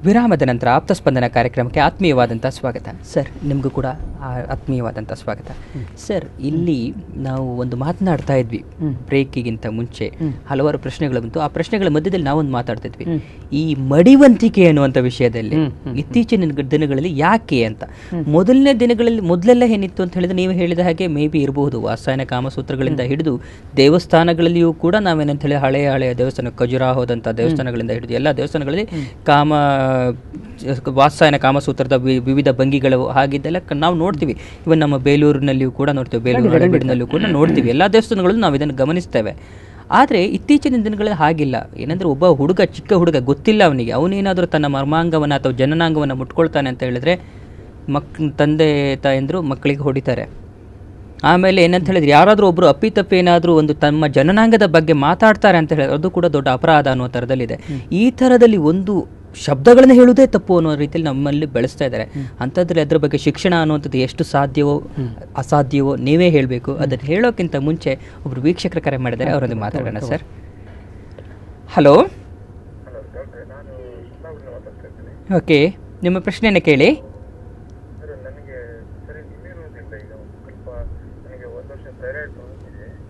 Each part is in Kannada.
ವಿರಾಮದ ನಂತರ ಆಪ್ತ ಸ್ಪಂದನ ಕಾರ್ಯಕ್ರಮಕ್ಕೆ ಆತ್ಮೀಯವಾದಂಥ ಸ್ವಾಗತ ಸರ್. ನಿಮಗೂ ಕೂಡ ಆತ್ಮೀಯವಾದಂಥ ಸ್ವಾಗತ ಸರ್. ಇಲ್ಲಿ ನಾವು ಒಂದು ಮಾತನಾಡ್ತಾ ಇದ್ವಿ ಬ್ರೇಕಿಗಿಂತ ಮುಂಚೆ, ಹಲವಾರು ಪ್ರಶ್ನೆಗಳು ಬಂತು. ಆ ಪ್ರಶ್ನೆಗಳ ಮಧ್ಯದಲ್ಲಿ ನಾವೊಂದು ಮಾತಾಡ್ತಿದ್ವಿ, ಈ ಮಡಿವಂತಿಕೆ ಅನ್ನುವಂಥ ವಿಷಯದಲ್ಲಿ ಇತ್ತೀಚಿನ ದಿನಗಳಲ್ಲಿ ಯಾಕೆ ಅಂತ. ಮೊದಲನೇ ದಿನಗಳಲ್ಲಿ ಮೊದಲೆಲ್ಲ ಏನಿತ್ತು ಅಂತ ಹೇಳಿದ್ರೆ, ನೀವು ಹೇಳಿದ ಹಾಗೆ ಮೇ ಬಿ ಇರಬಹುದು, ವಾತ್ಸಾಯನ ಕಾಮಸೂತ್ರಗಳಿಂದ ಹಿಡಿದು ದೇವಸ್ಥಾನಗಳಲ್ಲಿಯೂ ಕೂಡ ನಾವೇನಂತ ಹೇಳಿ ಹಳೆಯ ದೇವಸ್ಥಾನ, ಖಜುರಾಹೋದಂಥ ದೇವಸ್ಥಾನಗಳಿಂದ ಹಿಡಿದು ಎಲ್ಲ ದೇವಸ್ಥಾನಗಳಲ್ಲಿ ವಾತ್ಸಾಯನ ಕಾಮಸೂತ್ರದ ವಿವಿಧ ಭಂಗಿಗಳು ಹಾಗಿದ್ದೆಲ್ಲ ನಾವು ನೋಡ್ತೀವಿ. ಇವನ್ ನಮ್ಮ ಬೇಲೂರಿನಲ್ಲಿಯೂ ಕೂಡ ನೋಡ್ತೀವಿ, ಬೇಲೂರು ಹಳೆಬೀಡಿನಲ್ಲೂ ಕೂಡ ನೋಡ್ತೀವಿ. ಎಲ್ಲ ದೇವಸ್ಥಾನಗಳಲ್ಲೂ ನಾವು ಇದನ್ನು ಗಮನಿಸ್ತೇವೆ. ಆದರೆ ಇತ್ತೀಚಿನ ದಿನಗಳಲ್ಲಿ ಹಾಗಿಲ್ಲ. ಏನಂದ್ರೆ, ಒಬ್ಬ ಹುಡುಗ, ಚಿಕ್ಕ ಹುಡುಗ, ಗೊತ್ತಿಲ್ಲ ಅವನೇನಾದರೂ ತನ್ನ ಮರ್ಮಾಂಗವನ್ನು ಅಥವಾ ಜನನಾಂಗವನ್ನು ಮುಟ್ಕೊಳ್ತಾನೆ ಅಂತ ಹೇಳಿದ್ರೆ ತಂದೆ ತಾಯಂದ್ರು ಮಕ್ಕಳಿಗೆ ಹೊಡಿತಾರೆ. ಆಮೇಲೆ ಏನಂತ ಹೇಳಿದ್ರೆ, ಯಾರಾದರೂ ಒಬ್ಬರು ಅಪ್ಪಿತಪ್ಪಿ ಏನಾದರೂ ಒಂದು ತಮ್ಮ ಜನನಾಂಗದ ಬಗ್ಗೆ ಮಾತಾಡ್ತಾರೆ ಅಂತ ಹೇಳಿದ್ರೆ ಅದು ಕೂಡ ದೊಡ್ಡ ಅಪರಾಧ ಅನ್ನೋ ಥರದಲ್ಲಿದೆ. ಈ ಥರದಲ್ಲಿ ಒಂದು ಶಬ್ದಗಳನ್ನು ಹೇಳುವುದೇ ತಪ್ಪು ಅನ್ನೋ ರೀತಿಯಲ್ಲಿ ನಮ್ಮಲ್ಲಿ ಬೆಳೆಸ್ತಾ ಇದ್ದಾರೆ. ಅಂಥದ್ರಲ್ಲಿ ಅದರ ಬಗ್ಗೆ ಶಿಕ್ಷಣ ಅನ್ನುವಂಥದ್ದು ಎಷ್ಟು ಸಾಧ್ಯವೋ ಅಸಾಧ್ಯವೋ ನೀವೇ ಹೇಳಬೇಕು. ಅದನ್ನು ಹೇಳೋಕ್ಕಿಂತ ಮುಂಚೆ ಒಬ್ಬರು ವೀಕ್ಷಕರ ಕರೆ ಮಾಡಿದ್ದಾರೆ, ಅವರೊಂದು ಮಾತಾಡೋಣ ಸರ್. ಹಲೋ, ಓಕೆ, ನಿಮ್ಮ ಪ್ರಶ್ನೆಯನ್ನು ಕೇಳಿ.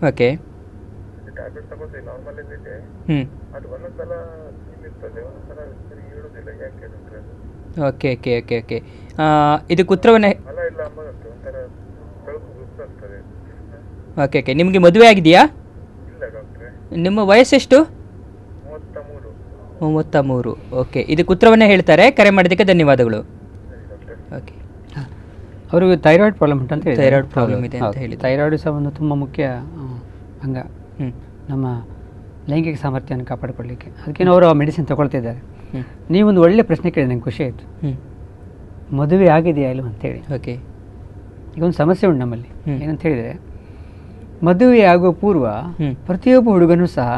Okay, okay okay okay okay ಇದಕ್ಕೆ ಉತ್ತರವನ್ನೇ. ಓಕೆ ಓಕೆ, ನಿಮಗೆ ಮದುವೆ ಆಗಿದೆಯಾ? ನಿಮ್ಮ ವಯಸ್ಸೆಷ್ಟು? 33. ಓಕೆ, ಇದಕ್ಕೆ ಉತ್ತರವನ್ನೇ ಹೇಳ್ತಾರೆ. ಕರೆ ಮಾಡೋದಕ್ಕೆ ಧನ್ಯವಾದಗಳು. ಓಕೆ, ಅವರಿಗೆ ಥೈರಾಯ್ಡ್ ಪ್ರಾಬ್ಲಮ್ ಉಂಟು ಅಂತ ಹೇಳಿ, ಥೈರಾಯ್ಡ್ ಪ್ರಾಬ್ಲಮ್ ಇದೆ ಅಂತ ಹೇಳಿ. ಥೈರಾಯ್ಡ್ ಸಹ ಒಂದು ತುಂಬ ಮುಖ್ಯ ಅಂಗ ನಮ್ಮ ಲೈಂಗಿಕ ಸಾಮರ್ಥ್ಯವನ್ನು ಕಾಪಾಡಿಕೊಳ್ಳಲಿಕ್ಕೆ. ಅದಕ್ಕೇನು ಅವರು ಮೆಡಿಸಿನ್ ತಗೊಳ್ತಿದ್ದಾರೆ. ನೀವೊಂದು ಒಳ್ಳೆ ಪ್ರಶ್ನೆ ಕೇಳಿ, ನಂಗೆ ಖುಷಿ ಆಯಿತು. ಮದುವೆ ಆಗಿದೆಯಾ ಇಲ್ಲೋ ಅಂತೇಳಿ. ಓಕೆ, ಈಗ ಒಂದು ಸಮಸ್ಯೆ ಉಂಟು ನಮ್ಮಲ್ಲಿ. ಏನಂತ ಹೇಳಿದರೆ, ಮದುವೆ ಆಗುವ ಪೂರ್ವ ಪ್ರತಿಯೊಬ್ಬ ಹುಡುಗನೂ ಸಹ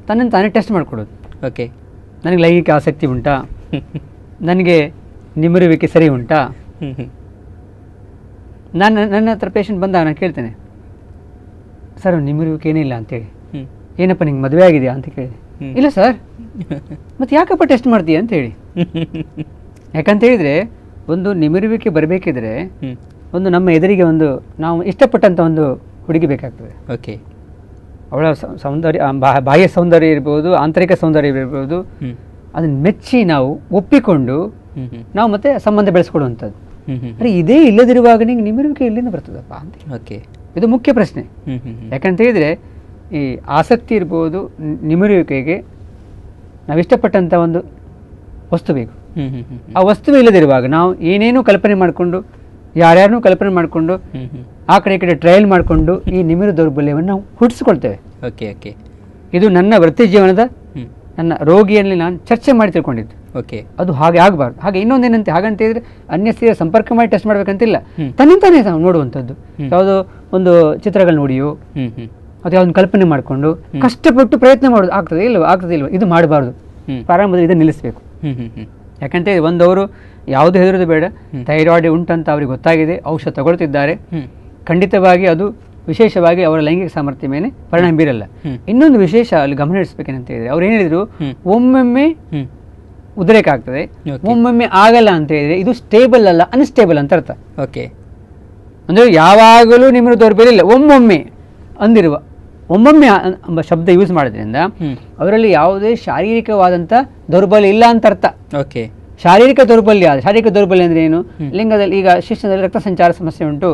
ತನ್ನನ್ನು ತಾನೇ ಟೆಸ್ಟ್ ಮಾಡಿಕೊಡೋದು. ಓಕೆ, ನನಗೆ ಲೈಂಗಿಕ ಆಸಕ್ತಿ ಉಂಟಾ, ನನಗೆ ನಿಮಿರುವಿಕೆ ಸರಿ ಉಂಟಾ. ನನ್ನ ಹತ್ರ ಪೇಷಂಟ್ ಬಂದಾಗ ನಾನು ಕೇಳ್ತೇನೆ, ಸರ್ ನಿಮಿರುವಿಕೆ ಏನಿಲ್ಲ ಅಂತೇಳಿ. ಏನಪ್ಪ ನಿಂಗೆ ಮದುವೆ ಆಗಿದೆಯಾ ಅಂತ ಕೇಳಿದೆ. ಇಲ್ಲ ಸರ್. ಮತ್ತೆ ಯಾಕಪ್ಪ ಟೆಸ್ಟ್ ಮಾಡ್ತೀಯ ಅಂತ ಹೇಳಿ. ಯಾಕಂತ ಹೇಳಿದರೆ, ಒಂದು ನಿಮಿರುವಿಕೆ ಬರಬೇಕಿದ್ರೆ ಒಂದು ನಮ್ಮ ಎದುರಿಗೆ ಒಂದು ನಾವು ಇಷ್ಟಪಟ್ಟಂಥ ಒಂದು ಹುಡುಗಿ ಬೇಕಾಗ್ತದೆ. ಓಕೆ, ಅವಳ ಸೌಂದರ್ಯ, ಬಾಹ್ಯ ಸೌಂದರ್ಯ ಇರ್ಬೋದು, ಆಂತರಿಕ ಸೌಂದರ್ಯ ಇರ್ಬೋದು, ಅದನ್ನು ಮೆಚ್ಚಿ ನಾವು ಒಪ್ಪಿಕೊಂಡು ನಾವು ಮತ್ತೆ ಸಂಬಂಧ ಬೆಳೆಸ್ಕೊಡುವಂಥದ್ದು. ಅರೆ, ಇದೇ ಇಲ್ಲದಿರುವಾಗ ನಿಂಗೆ ನಿಮಿರುವಿಕೆ ಎಲ್ಲಿಂದ ಬರ್ತದಪ್ಪ ಅಂತ. ಓಕೆ, ಇದು ಮುಖ್ಯ ಪ್ರಶ್ನೆ. ಯಾಕಂತ ಹೇಳಿದರೆ, ಈ ಆಸಕ್ತಿ ಇರ್ಬೋದು, ನಿಮಿರುವಿಕೆಗೆ ನಾವು ಇಷ್ಟಪಟ್ಟಂಥ ಒಂದು ವಸ್ತು ಬೇಕು. ಆ ವಸ್ತುವೇ ಇಲ್ಲದಿರುವಾಗ ನಾವು ಏನೇನೂ ಕಲ್ಪನೆ ಮಾಡಿಕೊಂಡು, ಯಾರ್ಯಾರನ್ನೂ ಕಲ್ಪನೆ ಮಾಡಿಕೊಂಡು, ಆ ಕಡೆ ಈ ಕಡೆ ಟ್ರಯಲ್ ಮಾಡಿಕೊಂಡು ಈ ನಿಮಿರು ದೌರ್ಬಲ್ಯವನ್ನು ನಾವು ಹುಟ್ಟಿಸ್ಕೊಳ್ತೇವೆ. ಓಕೆ ಓಕೆ, ಇದು ನನ್ನ ವೃತ್ತಿ ಜೀವನದ ನನ್ನ ರೋಗಿಯಲ್ಲಿ ನಾನು ಚರ್ಚೆ ಮಾಡಿ ತಿಳ್ಕೊಂಡಿದ್ದು. ಓಕೆ, ಅದು ಹಾಗೆ ಆಗಬಾರ್ದು. ಹಾಗೆ ಇನ್ನೊಂದೇನಂತೆ, ಹಾಗಂತ ಹೇಳಿದ್ರೆ ಅನ್ಯ ಸ್ತ್ರೀಯ ಸಂಪರ್ಕ ಮಾಡಿ ಟೆಸ್ಟ್ ಮಾಡ್ಬೇಕಂತಿಲ್ಲ. ತನ್ನಿಂತಾನೇ ನೋಡುವಂಥದ್ದು. ಯಾವುದೋ ಒಂದು ಚಿತ್ರಗಳು ನೋಡಿಯೋ ಅದು ಯಾವ್ದೊಂದು ಕಲ್ಪನೆ ಮಾಡಿಕೊಂಡು ಕಷ್ಟಪಟ್ಟು ಪ್ರಯತ್ನ ಮಾಡೋದು. ಆಗ್ತದೆ ಇಲ್ವ ಇದು ಮಾಡಬಾರ್ದು. ಪ್ರಾರಂಭದಲ್ಲಿ ಇದನ್ನು ನಿಲ್ಲಿಸಬೇಕು. ಯಾಕಂತ ಹೇಳಿ, ಒಂದವರು ಯಾವುದು ಹೆದರೋದು ಬೇಡ. ಥೈರಾಯ್ಡ್ ಉಂಟಂತ ಅವ್ರಿಗೆ ಗೊತ್ತಾಗಿದೆ, ಔಷಧ ತಗೊಳ್ತಿದ್ದಾರೆ. ಖಂಡಿತವಾಗಿ ಅದು ವಿಶೇಷವಾಗಿ ಅವರ ಲೈಂಗಿಕ ಸಾಮರ್ಥ್ಯ ಮೇಲೆ ಪರಿಣಾಮ ಬೀರಲ್ಲ. ಇನ್ನೊಂದು ವಿಶೇಷ ಅಲ್ಲಿ ಗಮನ ಹರಿಸಬೇಕಂತ ಹೇಳಿದ್ರೆ, ಅವ್ರು ಏನು ಹೇಳಿದ್ರು, ಒಮ್ಮೊಮ್ಮೆ ಉದ್ರೇಕ ಆಗ್ತದೆ, ಒಮ್ಮೊಮ್ಮೆ ಆಗಲ್ಲ ಅಂತ ಹೇಳಿದ್ರೆ ಇದು ಸ್ಟೇಬಲ್ ಅಲ್ಲ, ಅನ್ಸ್ಟೇಬಲ್ ಅಂತ ಅರ್ಥ. ಓಕೆ, ಅಂದ್ರೆ ಯಾವಾಗಲೂ ನಿಮಿರು ದೌರ್ಬಲ್ಯ ಇಲ್ಲ, ಒಮ್ಮೊಮ್ಮೆ ಅಂದಿರುವ. ಒಮ್ಮೊಮ್ಮೆ ಎಂಬ ಶಬ್ದ ಯೂಸ್ ಮಾಡೋದ್ರಿಂದ ಅವರಲ್ಲಿ ಯಾವುದೇ ಶಾರೀರಿಕವಾದಂಥ ದೌರ್ಬಲ್ಯ ಇಲ್ಲ ಅಂತ ಅರ್ಥ. ಓಕೆ, ಶಾರೀರಿಕ ದೌರ್ಬಲ್ಯ ಅಂದ್ರೆ ಏನು? ಲಿಂಗದಲ್ಲಿ ಈಗ ಶಿಶ್ನದಲ್ಲಿ ರಕ್ತ ಸಂಚಾರ ಸಮಸ್ಯೆ ಉಂಟು,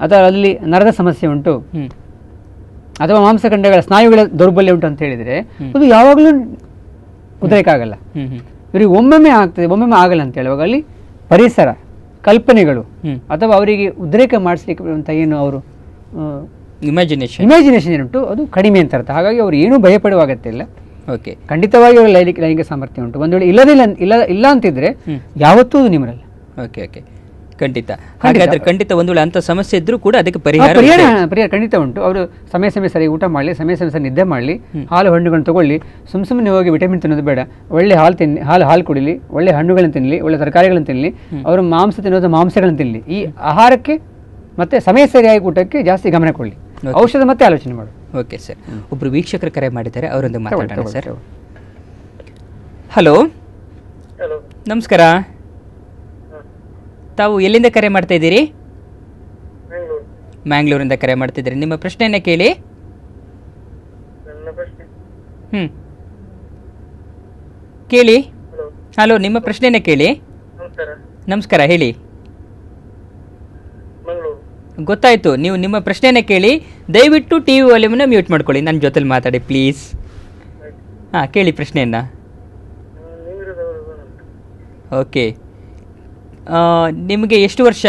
ಅಥವಾ ಅಲ್ಲಿ ನರದ ಸಮಸ್ಯೆ ಉಂಟು, ಅಥವಾ ಮಾಂಸಖಂಡಗಳ ಸ್ನಾಯುಗಳ ದೌರ್ಬಲ್ಯ ಉಂಟು ಅಂತ ಹೇಳಿದ್ರೆ ಅದು ಯಾವಾಗಲೂ ಉದ್ರೇಕ ಆಗಲ್ಲ. ಇವರಿಗೆ ಒಮ್ಮೊಮ್ಮೆ ಆಗ್ತದೆ, ಒಮ್ಮೊಮ್ಮೆ ಆಗಲ್ಲ ಅಂತ ಹೇಳುವಾಗ ಅಲ್ಲಿ ಪರಿಸರ, ಕಲ್ಪನೆಗಳು, ಅಥವಾ ಅವರಿಗೆ ಉದ್ರೇಕ ಮಾಡಿಸ್ಲಿಕ್ಕೆ ಅಂತ ಏನು ಅವರು ಇಮ್ಯಾಜಿನೇಷನ್ ಏನುಂಟು ಅದು ಕಡಿಮೆ ಅಂತ ಅರ್ಥ. ಹಾಗಾಗಿ ಅವರು ಏನೂ ಭಯಪಡುವ ಅಗತ್ಯ ಇಲ್ಲ. ಓಕೆ, ಖಂಡಿತವಾಗಿ ಅವರು ಲೈಂಗಿಕ ಸಾಮರ್ಥ್ಯ ಉಂಟು. ಒಂದು ವೇಳೆ ಇಲ್ಲ ಅಂತಿದ್ರೆ ಯಾವತ್ತೂ ನಿಮರಲ್ಲ. ಓಕೆ ಓಕೆ, ಖಂಡಿತ. ಹಾಗಾದ್ರೆ ಖಂಡಿತ ಒಂದು ವೇಳೆ ಅಂತ ಸಮಸ್ಯೆ ಇದ್ರೂ ಕೂಡ ಅದಕ್ಕೆ ಪರಿಹಾರ ಖಂಡಿತ ಉಂಟು. ಅವರು ಸಮಯ ಸರಿ ಊಟ ಮಾಡಲಿ, ಸಮಯ ಸರಿ ನಿದ್ದೆ ಮಾಡಲಿ, ಹಾಲು ಹಣ್ಣುಗಳನ್ನು ತಗೊಳ್ಳಿ. ಸುಮ್ಮನೆ ಹೋಗಿ ವಿಟಮಿನ್ ತಿನ್ನೋದು ಬೇಡ. ಒಳ್ಳೆ ಹಾಲು ತಿನ್ನಿ, ಹಾಲು ಕುಡಿಲಿ, ಒಳ್ಳೆ ಹಣ್ಣುಗಳನ್ನು ತಿನ್ನಲಿ, ಒಳ್ಳೆ ತರಕಾರಿಗಳನ್ನು ತಿನ್ನಲಿ. ಅವರು ಮಾಂಸ ತಿನ್ನೋದು ಮಾಂಸಗಳನ್ನು ತಿನ್ನಲಿ. ಈ ಆಹಾರಕ್ಕೆ ಮತ್ತೆ ಸಮಯ ಸರಿಯಾಗಿ ಊಟಕ್ಕೆ ಜಾಸ್ತಿ ಗಮನ ಕೊಡಲಿ. ಔಷಧ ಮತ್ತೆ ಆಲೋಚನೆ ಮಾಡು. ಓಕೆ ಸರ್, ಒಬ್ರು ವೀಕ್ಷಕರು ಕರೆ ಮಾಡಿದ್ದಾರೆ, ಅವರೊಂದು ಮಾತಾಡೋಣ ಸರ್. ಹಲೋ, ನಮಸ್ಕಾರ. ತಾವು ಎಲ್ಲಿಂದ ಕರೆ ಮಾಡ್ತಾ ಇದ್ದೀರಿ? ಮ್ಯಾಂಗ್ಳೂರಿಂದ ಕರೆ ಮಾಡ್ತಿದ್ದೀರಿ. ನಿಮ್ಮ ಪ್ರಶ್ನೆಯನ್ನ ಕೇಳಿ. ಕೇಳಿ. ಹಲೋ, ನಿಮ್ಮ ಪ್ರಶ್ನೆಯನ್ನ ಕೇಳಿ. ನಮಸ್ಕಾರ, ಹೇಳಿ. ಗೊತ್ತಾಯ್ತು. ನೀವು ನಿಮ್ಮ ಪ್ರಶ್ನೆಯನ್ನ ಕೇಳಿ. ದಯವಿಟ್ಟು ಟಿವಿ ವಾಲ್ಯೂಮ್ನ ಮ್ಯೂಟ್ ಮಾಡ್ಕೊಳ್ಳಿ. ನನ್ನ ಜೊತೆಲಿ ಮಾತಾಡಿ ಪ್ಲೀಸ್. ಕೇಳಿ ಪ್ರಶ್ನೆಯನ್ನ. ಓಕೆ, ನಿಮಗೆ ಎಷ್ಟು ವರ್ಷ?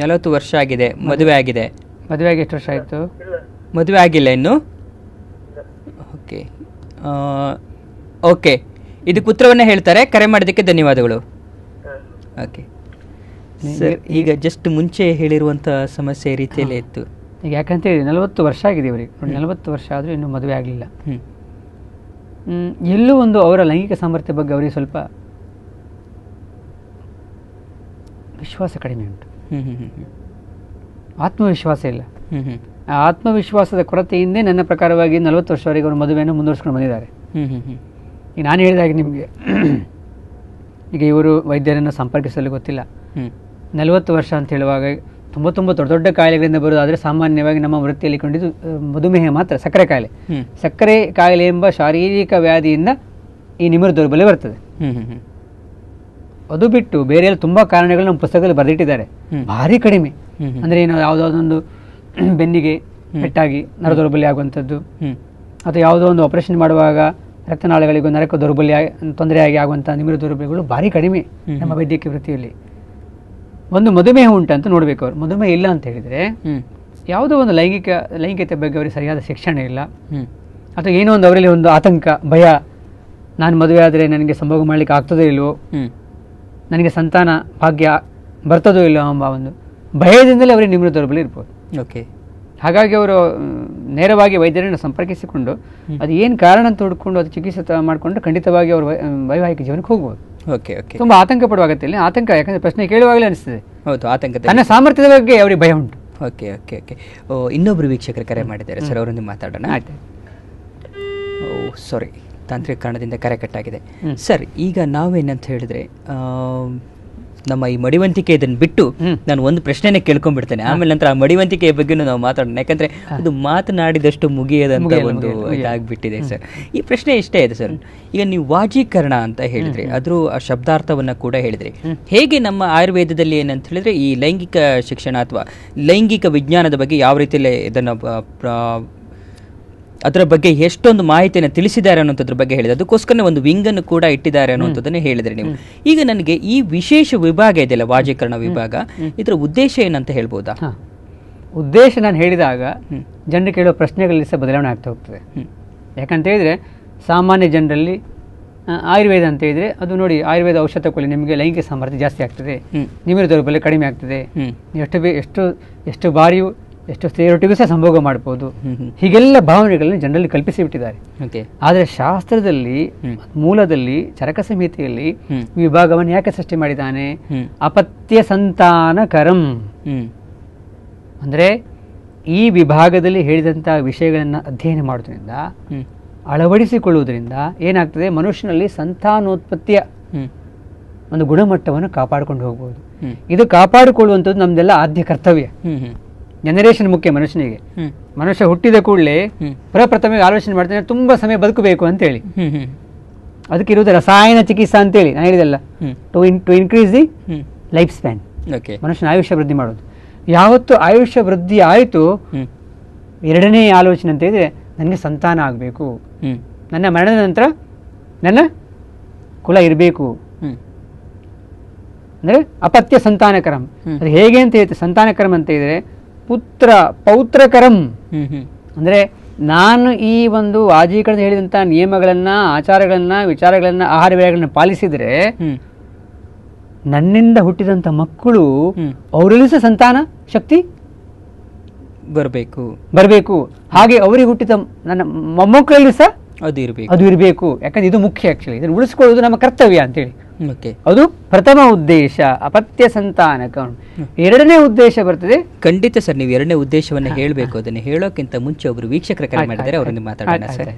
40 ವರ್ಷ ಆಗಿದೆ. ಮದುವೆ ಆಗಿದೆ? ಮದುವೆ ಆಗಿ ಎಷ್ಟು ವರ್ಷ ಆಯಿತು? ಮದುವೆ ಆಗಿಲ್ಲ ಇನ್ನು? ಓಕೆ ಓಕೆ, ಇದಕ್ಕೆ ಉತ್ತರವನ್ನ ಹೇಳ್ತಾರೆ. ಕರೆ ಮಾಡೋದಕ್ಕೆ ಧನ್ಯವಾದಗಳು. ಓಕೆ ಸರ್, ಈಗ ಜಸ್ಟ್ ಮುಂಚೆ ಹೇಳಿರುವಂಥ ಸಮಸ್ಯೆ ರೀತಿಯಲ್ಲೇ ಇತ್ತು. ಈಗ ಯಾಕಂತ ಹೇಳಿ 40 ವರ್ಷ ಆಗಿದೆ ಇವರಿಗೆ. 40 ವರ್ಷ ಆದರೂ ಇನ್ನೂ ಮದುವೆ ಆಗಲಿಲ್ಲ. ಎಲ್ಲೂ ಒಂದು ಅವರ ಲೈಂಗಿಕ ಸಾಮರ್ಥ್ಯ ಬಗ್ಗೆ ಅವರಿಗೆ ಸ್ವಲ್ಪ ವಿಶ್ವಾಸ ಕಡಿಮೆ ಉಂಟು. ಆತ್ಮವಿಶ್ವಾಸ ಇಲ್ಲ. ಆ ಆತ್ಮವಿಶ್ವಾಸದ ಕೊರತೆಯಿಂದೇ ನನ್ನ ಪ್ರಕಾರವಾಗಿ 40 ವರ್ಷವರೆಗೆ ಅವರು ಮದುವೆಯನ್ನು ಮುಂದುವರ್ಸ್ಕೊಂಡು ಬಂದಿದ್ದಾರೆ. ಈಗ ನಾನು ಹೇಳಿದಾಗೆ ನಿಮಗೆ, ಈಗ ಇವರು ವೈದ್ಯರನ್ನು ಸಂಪರ್ಕಿಸಲು ಗೊತ್ತಿಲ್ಲ. 40 ವರ್ಷ ಅಂತ ಹೇಳುವಾಗ ತುಂಬ ದೊಡ್ಡ ದೊಡ್ಡ ಕಾಯಿಲೆಗಳಿಂದ ಬರೋದಾದರೆ ಸಾಮಾನ್ಯವಾಗಿ ನಮ್ಮ ವೃತ್ತಿಯಲ್ಲಿ ಕೊಂಡಿದ್ದು ಮಧುಮೇಹ ಮಾತ್ರ, ಸಕ್ಕರೆ ಕಾಯಿಲೆ. ಸಕ್ಕರೆ ಕಾಯಿಲೆ ಎಂಬ ಶಾರೀರಿಕ ವ್ಯಾಧಿಯಿಂದ ಈ ನಿಮಿರು ದೌರ್ಬಲ್ಯ ಬರ್ತದೆ. ಅದು ಬಿಟ್ಟು ಬೇರೆ ಎಲ್ಲ ತುಂಬ ಕಾರಣಗಳು ನಮ್ಮ ಪುಸ್ತಕದಲ್ಲಿ ಬರೆದಿಟ್ಟಿದ್ದಾರೆ. ಭಾರಿ ಕಡಿಮೆ. ಅಂದರೆ ಏನು, ಯಾವುದಾದೊಂದು ಬೆನ್ನಿಗೆ ಪೆಟ್ಟಾಗಿ ನರ ದೌರ್ಬಲ್ಯ ಆಗುವಂಥದ್ದು, ಅಥವಾ ಯಾವುದೋ ಒಂದು ಆಪರೇಷನ್ ಮಾಡುವಾಗ ರಕ್ತನಾಳಗಳಿಗೂ ನರಕ ದೌರ್ಬಲ್ಯ ತೊಂದರೆಯಾಗಿ ಆಗುವಂಥ ನಿಮಿರು ದೌರ್ಬಲ್ಯಗಳು ಭಾರಿ ಕಡಿಮೆ ನಮ್ಮ ವೈದ್ಯಕೀಯ ವೃತ್ತಿಯಲ್ಲಿ. ಒಂದು ಮಧುಮೇಹ ಉಂಟಂತ ನೋಡಬೇಕು ಅವರು. ಮಧುಮೇಹ ಇಲ್ಲ ಅಂತ ಹೇಳಿದರೆ ಯಾವುದೋ ಒಂದು ಲೈಂಗಿಕತೆ ಬಗ್ಗೆ ಅವರಿಗೆ ಸರಿಯಾದ ಶಿಕ್ಷಣ ಇಲ್ಲ, ಅಥವಾ ಏನೋ ಒಂದು ಅವರಲ್ಲಿ ಒಂದು ಆತಂಕ, ಭಯ. ನಾನು ಮದುವೆ ಆದರೆ ನನಗೆ ಸಂಭೋಗ ಮಾಡಲಿಕ್ಕೆ ಆಗ್ತದೋ ಇಲ್ವೋ, ನನಗೆ ಸಂತಾನ ಭಾಗ್ಯ ಬರ್ತದೋ ಇಲ್ಲೋ ಎಂಬ ಒಂದು ಭಯದಿಂದಲೇ ಅವರಿಗೆ ನಿಮಿರು ದೌರ್ಬಲ್ಯ ಇರ್ಬೋದು. ಓಕೆ, ಹಾಗಾಗಿ ಅವರು ನೇರವಾಗಿ ವೈದ್ಯರನ್ನು ಸಂಪರ್ಕಿಸಿಕೊಂಡು ಅದು ಏನು ಕಾರಣ ಅಂತ ಹುಡ್ಕೊಂಡು ಅದು ಚಿಕಿತ್ಸೆ ಮಾಡಿಕೊಂಡು ಖಂಡಿತವಾಗಿ ಅವರು ವೈವಾಹಿಕ ಜೀವನಕ್ಕೆ ಹೋಗ್ಬೋದು. ಓಕೆ ಓಕೆ, ತುಂಬ ಆತಂಕ ಪಡುವಾಗತ್ತೆ ಇಲ್ಲಿ. ಆತಂಕ ಯಾಕಂದರೆ ಪ್ರಶ್ನೆ ಕೇಳುವಾಗಲೇ ಅನಿಸ್ತದೆ. ಹೌದು, ಆತಂಕ. ತನ್ನ ಸಾಮರ್ಥ್ಯದ ಬಗ್ಗೆ ಅವರಿಗೆ ಭಯ ಉಂಟು. Okay okay okay. ಇನ್ನೊಬ್ರು ವೀಕ್ಷಕರು ಕರೆ ಮಾಡಿದ್ದಾರೆ ಸರ್, ಅವರೊಂದಿಗೆ ಮಾತಾಡೋಣ. ಆಯ್ತು. ಸಾರಿ, ತಾಂತ್ರಿಕ ಕಾರಣದಿಂದ ಕರೆ ಕಟ್ಟಾಗಿದೆ. ಸರ್, ಈಗ ನಾವೇನಂತ ಹೇಳಿದ್ರೆ, ನಮ್ಮ ಈ ಮಡಿವಂತಿಕೆ ಇದನ್ನು ಬಿಟ್ಟು ನಾನು ಒಂದು ಪ್ರಶ್ನೆನೇ ಕೇಳ್ಕೊಂಡ್ಬಿಡ್ತೇನೆ. ಆಮೇಲೆ ನಂತರ ಆ ಮಡಿವಂತಿಕೆಯ ಬಗ್ಗೆ ನಾವು ಮಾತಾಡೋಣ. ಯಾಕಂದ್ರೆ ಅದು ಮಾತನಾಡಿದಷ್ಟು ಮುಗಿಯದಂತ ಒಂದು ಇದಾಗ್ಬಿಟ್ಟಿದೆ ಸರ್. ಈ ಪ್ರಶ್ನೆ ಇಷ್ಟೇ ಇದೆ ಸರ್. ಈಗ ನೀವು ವಾಜೀಕರಣ ಅಂತ ಹೇಳಿದ್ರಿ, ಅದ್ರ ಆ ಶಬ್ದಾರ್ಥವನ್ನ ಕೂಡ ಹೇಳಿದ್ರಿ. ಹೇಗೆ ನಮ್ಮ ಆಯುರ್ವೇದದಲ್ಲಿ ಏನಂತ ಹೇಳಿದ್ರೆ ಈ ಲೈಂಗಿಕ ಶಿಕ್ಷಣ ಅಥವಾ ಲೈಂಗಿಕ ವಿಜ್ಞಾನದ ಬಗ್ಗೆ ಯಾವ ರೀತಿಯಲ್ಲಿ ಇದನ್ನು ಅದರ ಬಗ್ಗೆ ಎಷ್ಟೊಂದು ಮಾಹಿತಿಯನ್ನು ತಿಳಿಸಿದ್ದಾರೆ ಅನ್ನೋದ್ರ ಬಗ್ಗೆ ಹೇಳಿದೆ. ಅದಕ್ಕೋಸ್ಕರ ಒಂದು ವಿಂಗನ್ನು ಕೂಡ ಇಟ್ಟಿದ್ದಾರೆ ಅನ್ನೋಂಥದ್ದನ್ನು ಹೇಳಿದ್ರಿ ನೀವು. ಈಗ ನನಗೆ ಈ ವಿಶೇಷ ವಿಭಾಗ ಇದೆಯಲ್ಲ, ವಾಜೀಕರಣ ವಿಭಾಗ, ಇದರ ಉದ್ದೇಶ ಏನಂತ ಹೇಳ್ಬೋದಾ? ಉದ್ದೇಶ ನಾನು ಹೇಳಿದಾಗ ಜನರು ಕೇಳುವ ಪ್ರಶ್ನೆಗಳಲ್ಲಿ ಸಹ ಬದಲಾವಣೆ ಆಗ್ತಾ ಹೋಗ್ತದೆ. ಯಾಕಂತ ಹೇಳಿದ್ರೆ ಸಾಮಾನ್ಯ ಜನರಲ್ಲಿ ಆಯುರ್ವೇದ ಅಂತ ಹೇಳಿದ್ರೆ ಅದು ನೋಡಿ, ಆಯುರ್ವೇದ ಔಷಧ ತಗೊಳ್ಳಿ ನಿಮಗೆ ಲೈಂಗಿಕ ಸಾಮರ್ಥ್ಯ ಜಾಸ್ತಿ ಆಗ್ತದೆ, ನಿಮಿರು ದೌರ್ಬಲ್ಯ ಕಡಿಮೆ ಆಗ್ತದೆ, ಎಷ್ಟು ಬಾರಿಯೂ ಎಷ್ಟು ಸ್ತ್ರೀಯರೊಟ್ಟಿಗೂ ಸಹ ಸಂಭೋಗ ಮಾಡ್ಬೋದು, ಹೀಗೆಲ್ಲ ಭಾವನೆಗಳನ್ನು ಜನರಲ್ಲಿ ಕಲ್ಪಿಸಿ ಬಿಟ್ಟಿದ್ದಾರೆ. ಆದರೆ ಶಾಸ್ತ್ರದಲ್ಲಿ ಮೂಲದಲ್ಲಿ ಚರಕ ಸಂಹಿತೆಯಲ್ಲಿ ವಿಭಾಗವನ್ನು ಯಾಕೆ ಸೃಷ್ಟಿ ಮಾಡಿದ್ದಾನೆ? ಅಪತ್ಯ ಸಂತಾನಕರಂ. ಅಂದರೆ ಈ ವಿಭಾಗದಲ್ಲಿ ಹೇಳಿದಂತಹ ವಿಷಯಗಳನ್ನು ಅಧ್ಯಯನ ಮಾಡೋದ್ರಿಂದ, ಅಳವಡಿಸಿಕೊಳ್ಳುವುದರಿಂದ ಏನಾಗ್ತದೆ, ಮನುಷ್ಯನಲ್ಲಿ ಸಂತಾನೋತ್ಪತ್ತಿಯ ಒಂದು ಗುಣಮಟ್ಟವನ್ನು ಕಾಪಾಡಿಕೊಂಡು ಹೋಗ್ಬೋದು. ಇದು ಕಾಪಾಡಿಕೊಳ್ಳುವಂಥದ್ದು ನಮ್ದೆಲ್ಲ ಆದ್ಯ ಕರ್ತವ್ಯ. ಜನರೇಷನ್ ಮುಖ್ಯ ಮನುಷ್ಯನಿಗೆ. ಮನುಷ್ಯ ಹುಟ್ಟಿದ ಕೂಡಲೇ ಪ್ರಪ್ರಥಮ ಆಲೋಚನೆ ಮಾಡ್ತಾನೆ ತುಂಬಾ ಸಮಯ ಬದುಕಬೇಕು ಅಂತೇಳಿ. ಅದಕ್ಕೆ ಇರುವುದು ರಸಾಯನ ಚಿಕಿತ್ಸಾ ಅಂತೇಳಿ ನಾನು ಹೇಳಿದಲ್ಲ, to increase the life span, ಮನುಷ್ಯನ ಆಯುಷ್ಯ ವೃದ್ಧಿ ಮಾಡೋದು. ಯಾವತ್ತು ಆಯುಷ್ಯ ವೃದ್ಧಿ ಆಯಿತು, ಎರಡನೇ ಆಲೋಚನೆ ಅಂತ ಹೇಳಿದ್ರೆ ನನಗೆ ಸಂತಾನ ಆಗಬೇಕು, ನನ್ನ ಮರಣದ ನಂತರ ನನ್ನ ಕುಲ ಇರಬೇಕು. ಅಂದರೆ ಅಪತ್ಯ ಸಂತಾನಕರಂ. ಅದು ಹೇಗೆ ಅಂತ ಹೇಳ್ತಾರೆ, ಸಂತಾನಕರಂ ಅಂತ ಹೇಳಿದ್ರೆ ಪೌತ್ರಕರಂ. ಅಂದರೆ ನಾನು ಈ ಒಂದು ವಾಜೀಕರಣ ಹೇಳಿದಂಥ ನಿಯಮಗಳನ್ನ, ಆಚಾರಗಳನ್ನ, ವಿಚಾರಗಳನ್ನ, ಆಹಾರ ವಿಹಾರಗಳನ್ನ ಪಾಲಿಸಿದ್ರೆ ನನ್ನಿಂದ ಹುಟ್ಟಿದಂಥ ಮಕ್ಕಳು ಅವರಲ್ಲಿ ಸಹ ಸಂತಾನ ಶಕ್ತಿ ಬರಬೇಕು. ಹಾಗೆ ಅವರಿಗೆ ಹುಟ್ಟಿದ ನನ್ನ ಮೊಮ್ಮಕ್ಕಳಲ್ಲಿ ಸಹ ಅದು ಇರಬೇಕು. ಯಾಕಂದ್ರೆ ಇದು ಮುಖ್ಯ. ಆಕ್ಚುಲಿ ಇದನ್ನು ಉಳಿಸ್ಕೊಳ್ಳೋದು ನಮ್ಮ ಕರ್ತವ್ಯ ಅಂತೇಳಿ. ಅದು ಪ್ರಥಮ ಉದ್ದೇಶ, ಅಪತ್ಯ ಸಂತಾನಕ. ಎರಡನೇ ಉದ್ದೇಶ ಬರ್ತದೆ. ಖಂಡಿತ ಸರ್, ನೀವು ಎರಡನೇ ಉದ್ದೇಶವನ್ನು ಹೇಳಬೇಕು. ಅದನ್ನು ಹೇಳೋಕ್ಕಿಂತ ಮುಂಚೆ ಒಬ್ರು ವೀಕ್ಷಕರ ಕರೆ ಮಾಡಿದ್ದಾರೆ, ಅವರನ್ನು ಮಾತಾಡೋಣ ಸರ್.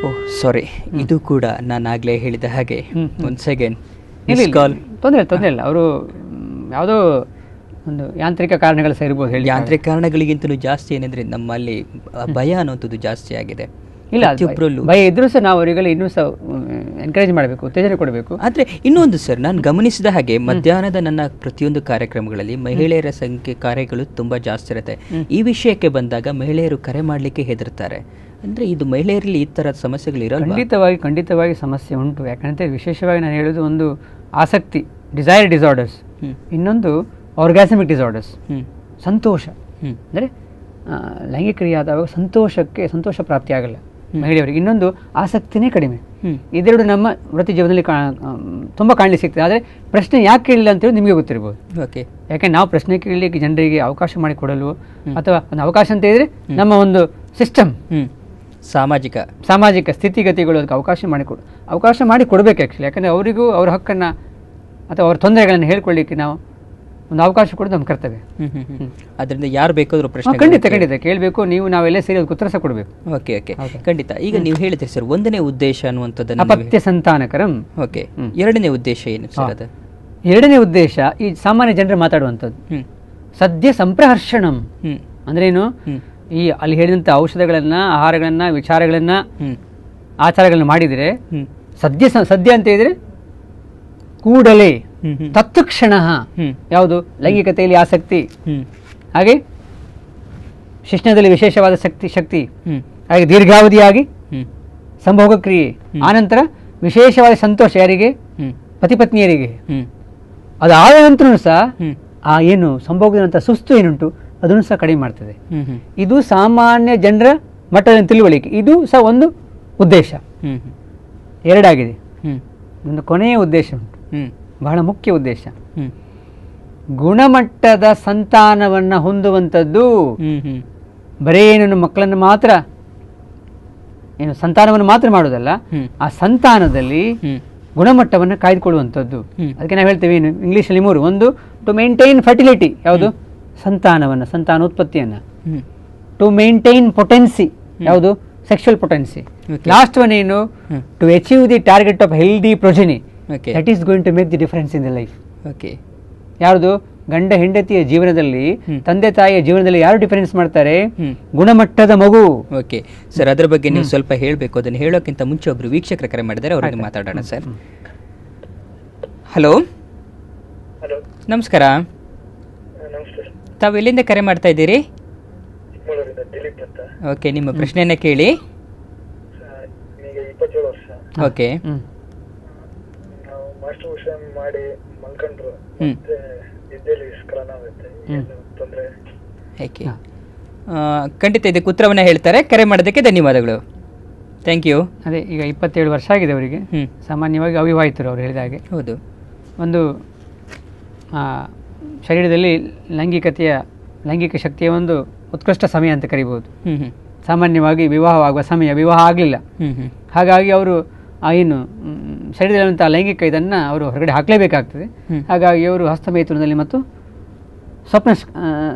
ಓಹ್ ಸಾರಿ, ಇದು ಕೂಡ ನಾನು ಆಗ್ಲೇ ಹೇಳಿದ ಹಾಗೆ ಒಂದು ಸೆಕೆಂಡ್ ತೊಂದರೆ ಇಲ್ಲ. ಅವರು ಯಾವುದೋ ಒಂದು ಯಾಂತ್ರಿಕ ಕಾರಣಗಳು ಸಹ ಇರ್ಬೋದು ಹೇಳಿ. ಯಾಂತ್ರಿಕ ಕಾರಣಗಳಿಗಿಂತಲೂ ಜಾಸ್ತಿ ಏನಂದ್ರೆ ನಮ್ಮಲ್ಲಿ ಭಯ ಅನ್ನೋಂಥದ್ದು ಜಾಸ್ತಿ ಆಗಿದೆ. ಇಲ್ಲ, ಭಯ ಇದ್ರೂ ಸಹ ನಾವು ಅವರಿಗೆಲ್ಲ ಇನ್ನೂ ಸಹ ಎನ್ಕರೇಜ್ ಮಾಡಬೇಕು, ಉತ್ತೇಜನ ಕೊಡಬೇಕು. ಆದರೆ ಇನ್ನೊಂದು ಸರ್, ನಾನು ಗಮನಿಸಿದ ಹಾಗೆ ಮಧ್ಯಾಹ್ನದ ನನ್ನ ಪ್ರತಿಯೊಂದು ಕಾರ್ಯಕ್ರಮಗಳಲ್ಲಿ ಮಹಿಳೆಯರ ಸಂಖ್ಯೆ ಕಾರ್ಯಗಳು ತುಂಬಾ ಜಾಸ್ತಿ ಇರುತ್ತೆ. ಈ ವಿಷಯಕ್ಕೆ ಬಂದಾಗ ಮಹಿಳೆಯರು ಕರೆ ಮಾಡಲಿಕ್ಕೆ ಹೆದರ್ತಾರೆ. ಅಂದ್ರೆ ಇದು ಮಹಿಳೆಯರಲ್ಲಿ ಈ ಥರದ ಸಮಸ್ಯೆಗಳಿರಲ್ಲ? ಖಂಡಿತವಾಗಿ ಸಮಸ್ಯೆ ಉಂಟು. ಯಾಕಂದರೆ ವಿಶೇಷವಾಗಿ ನಾನು ಹೇಳೋದು ಒಂದು ಆಸಕ್ತಿ, ಡಿಸೈರ್ ಡಿಸಾರ್ಡರ್ಸ್, ಇನ್ನೊಂದು ಆರ್ಗ್ಯಾಸಮಿಕ್ ಡಿಸಾರ್ಡರ್ಸ್, ಸಂತೋಷ. ಅಂದರೆ ಲೈಂಗಿಕ ಕ್ರಿಯೆಯಾದಾಗ ಸಂತೋಷ ಪ್ರಾಪ್ತಿ ಆಗಲ್ಲ ಮಹಿಳೆಯರಿಗೆ. ಇನ್ನೊಂದು ಆಸಕ್ತಿನೇ ಕಡಿಮೆ. ಇದೆರಡು ನಮ್ಮ ವೃತ್ತಿ ಜೀವನದಲ್ಲಿ ತುಂಬ ಕಾಣಲಿಕ್ಕೆ ಸಿಗ್ತದೆ. ಆದರೆ ಪ್ರಶ್ನೆ ಯಾಕೆ ಕೇಳಿಲ್ಲ ಅಂತೇಳಿ ನಿಮಗೆ ಗೊತ್ತಿರ್ಬೋದು. ಯಾಕೆ ನಾವು ಪ್ರಶ್ನೆ ಕೇಳಲಿಕ್ಕೆ ಜನರಿಗೆ ಅವಕಾಶ ಮಾಡಿಕೊಡಲು, ಅಥವಾ ಒಂದು ಅವಕಾಶ ಅಂತ ಹೇಳಿದ್ರೆ ನಮ್ಮ ಒಂದು ಸಿಸ್ಟಮ್, ಸಾಮಾಜಿಕ ಸ್ಥಿತಿಗತಿಗಳು ಅದಕ್ಕೆ ಅವಕಾಶ ಮಾಡಿ ಕೊಡಬೇಕು ಆ್ಯಕ್ಚುಲಿ. ಯಾಕಂದರೆ ಅವರಿಗೂ ಅವ್ರ ಹಕ್ಕನ್ನು ಅಥವಾ ಅವ್ರ ತೊಂದರೆಗಳನ್ನು ಹೇಳ್ಕೊಳ್ಳಿಕ್ಕೆ ನಾವು ಒಂದು ಅವಕಾಶ ಕೊಡೋದು ನಮ್ಮ ಕರ್ತವ್ಯ. ಅದರಿಂದ ಯಾರು ಬೇಕಾದರೂ ಪ್ರಶ್ನೆ ಖಂಡಿತ ಕೇಳಬೇಕು. ನಾವೆಲ್ಲ ಸೇರಿ ಅದಕ್ಕೆ ಉತ್ತರ ಸಹ ಕೊಡಬೇಕು. ಓಕೆ ಖಂಡಿತ. ಈಗ ನೀವು ಹೇಳಿದ್ರಿ ಸರ್, ಒಂದನೇ ಉದ್ದೇಶ ಅನ್ನುವಂಥದ್ದು ಅಪತ್ಯ ಸಂತಾನಕರಂ. ಓಕೆ, ಎರಡನೇ ಉದ್ದೇಶ ಏನು ಸರ್? ಅದು ಎರಡನೇ ಉದ್ದೇಶ ಈ ಸಾಮಾನ್ಯ ಜನರು ಮಾತಾಡುವಂಥದ್ದು ಸದ್ಯ ಸಂಪ್ರಹರ್ಷಣಂ. ಅಂದ್ರೇನು? ಈ ಅಲ್ಲಿ ಹೇಳಿದಂಥ ಔಷಧಗಳನ್ನ, ಆಹಾರಗಳನ್ನ, ವಿಚಾರಗಳನ್ನ, ಆಚಾರಗಳನ್ನ ಮಾಡಿದರೆ ಸದ್ಯ ಅಂತ ಹೇಳಿದ್ರೆ ಕೂಡಲೇ, ತತ್ಕ್ಷಣ. ಯಾವುದು? ಲೈಂಗಿಕತೆಯಲ್ಲಿ ಆಸಕ್ತಿ, ಹಾಗೆ ಶಿಕ್ಷಣದಲ್ಲಿ ವಿಶೇಷವಾದ ಶಕ್ತಿ, ಹಾಗೆ ದೀರ್ಘಾವಧಿಯಾಗಿ ಸಂಭೋಗ ಕ್ರಿಯೆ, ಆನಂತರ ವಿಶೇಷವಾದ ಸಂತೋಷ ಯಾರಿಗೆ? ಪತಿಪತ್ನಿಯರಿಗೆ. ಅದಾದ ನಂತರ ಸಹ ಆ ಏನು ಸಂಭೋಗದಂಥ ಸುಸ್ತು ಏನುಂಟು ಅದನ್ನು ಸಹ ಕಡಿಮೆ ಮಾಡ್ತದೆ. ಇದು ಸಾಮಾನ್ಯ ಜನರ ಮಟ್ಟದ ತಿಳುವಳಿಕೆ. ಇದು ಸಹ ಒಂದು ಉದ್ದೇಶ. ಎರಡಾಗಿದೆ. ಒಂದು ಕೊನೆಯ ಉದ್ದೇಶ ಉಂಟು, ಬಹಳ ಮುಖ್ಯ ಉದ್ದೇಶ. ಗುಣಮಟ್ಟದ ಸಂತಾನವನ್ನು ಹೊಂದುವಂಥದ್ದು. ಬರೀ ಏನು ಮಕ್ಕಳನ್ನು ಮಾತ್ರ ಸಂತಾನವನ್ನು ಮಾತ್ರ ಮಾಡುವುದಲ್ಲ, ಆ ಸಂತಾನದಲ್ಲಿ ಗುಣಮಟ್ಟವನ್ನು ಕಾಯ್ದುಕೊಳ್ಳುವಂಥದ್ದು. ಅದಕ್ಕೆ ನಾವು ಹೇಳ್ತೇವೆ ಏನು ಇಂಗ್ಲೀಷಲ್ಲಿ 3. ಒಂದು, ಟು ಮೇಂಟೈನ್ ಫರ್ಟಿಲಿಟಿ, ಯಾವುದು? ಸಂತಾನೋತ್ಪತ್ತಿಯನ್ನು. ಟು ಮೇಂಟೈನ್ ಪೊಟೆನ್ಸಿ, ಯಾವುದು? Sexual potency. ಲಾಸ್ಟ್ ಒನ್ ಏನು? To achieve the target of healthy progeny. That is going to make the difference in the life. ಯಾವುದು? ಗಂಡ ಹೆಂಡತಿಯ ಜೀವನದಲ್ಲಿ, ತಂದೆ ತಾಯಿಯ ಜೀವನದಲ್ಲಿ ಯಾರು ಡಿಫರೆನ್ಸ್ ಮಾಡ್ತಾರೆ? ಗುಣಮಟ್ಟದ ಮಗು. ಓಕೆ ಸರ್, ಅದರ ಬಗ್ಗೆ ನೀವು ಸ್ವಲ್ಪ ಹೇಳಬೇಕು. ಅದನ್ನು ಹೇಳೋಕ್ಕಿಂತ ಮುಂಚೆ ಒಬ್ರು ವೀಕ್ಷಕರ ಕರೆ ಮಾಡಿದ್ದಾರೆ, ಅವರಿಗೆ ಮಾತಾಡೋಣ ಸರ್. ಹಲೋ, ನಮಸ್ಕಾರ. ತಾವು ಎಲ್ಲಿಂದ ಕರೆ ಮಾಡ್ತಾ ಇದ್ದೀರಿ? ಓಕೆ, ನಿಮ್ಮ ಪ್ರಶ್ನೆಯನ್ನ ಕೇಳಿ. ಓಕೆ. ಖಂಡಿತ ಇದಕ್ಕೆ ಉತ್ತರವನ್ನ ಹೇಳ್ತಾರೆ. ಕರೆ ಮಾಡೋದಕ್ಕೆ ಧನ್ಯವಾದಗಳು. Thank you. ಅದೇ, ಈಗ 27 ವರ್ಷ ಆಗಿದೆ ಅವರಿಗೆ. ಸಾಮಾನ್ಯವಾಗಿ ಅವಿವಾಹಿತರು ಅವರು ಹೇಳಿದ ಹಾಗೆ. ಹೌದು. ಒಂದು ಶರೀರದಲ್ಲಿ ಲೈಂಗಿಕ ಶಕ್ತಿಯ ಒಂದು ಉತ್ಕೃಷ್ಟ ಸಮಯ ಅಂತ ಕರಿಬಹುದು. ಸಾಮಾನ್ಯವಾಗಿ ವಿವಾಹವಾಗುವ ಸಮಯ, ವಿವಾಹ ಆಗಲಿಲ್ಲ. ಹಾಗಾಗಿ ಅವರು ಏನು ಶರೀರದಲ್ಲಿರುವಂಥ ಲೈಂಗಿಕ ಇದನ್ನು ಅವರು ಹೊರಗಡೆ ಹಾಕಲೇಬೇಕಾಗ್ತದೆ. ಹಾಗಾಗಿ ಅವರು ಹಸ್ತಮೇಥುನದಲ್ಲಿ ಮತ್ತು ಸ್ವಪ್ನ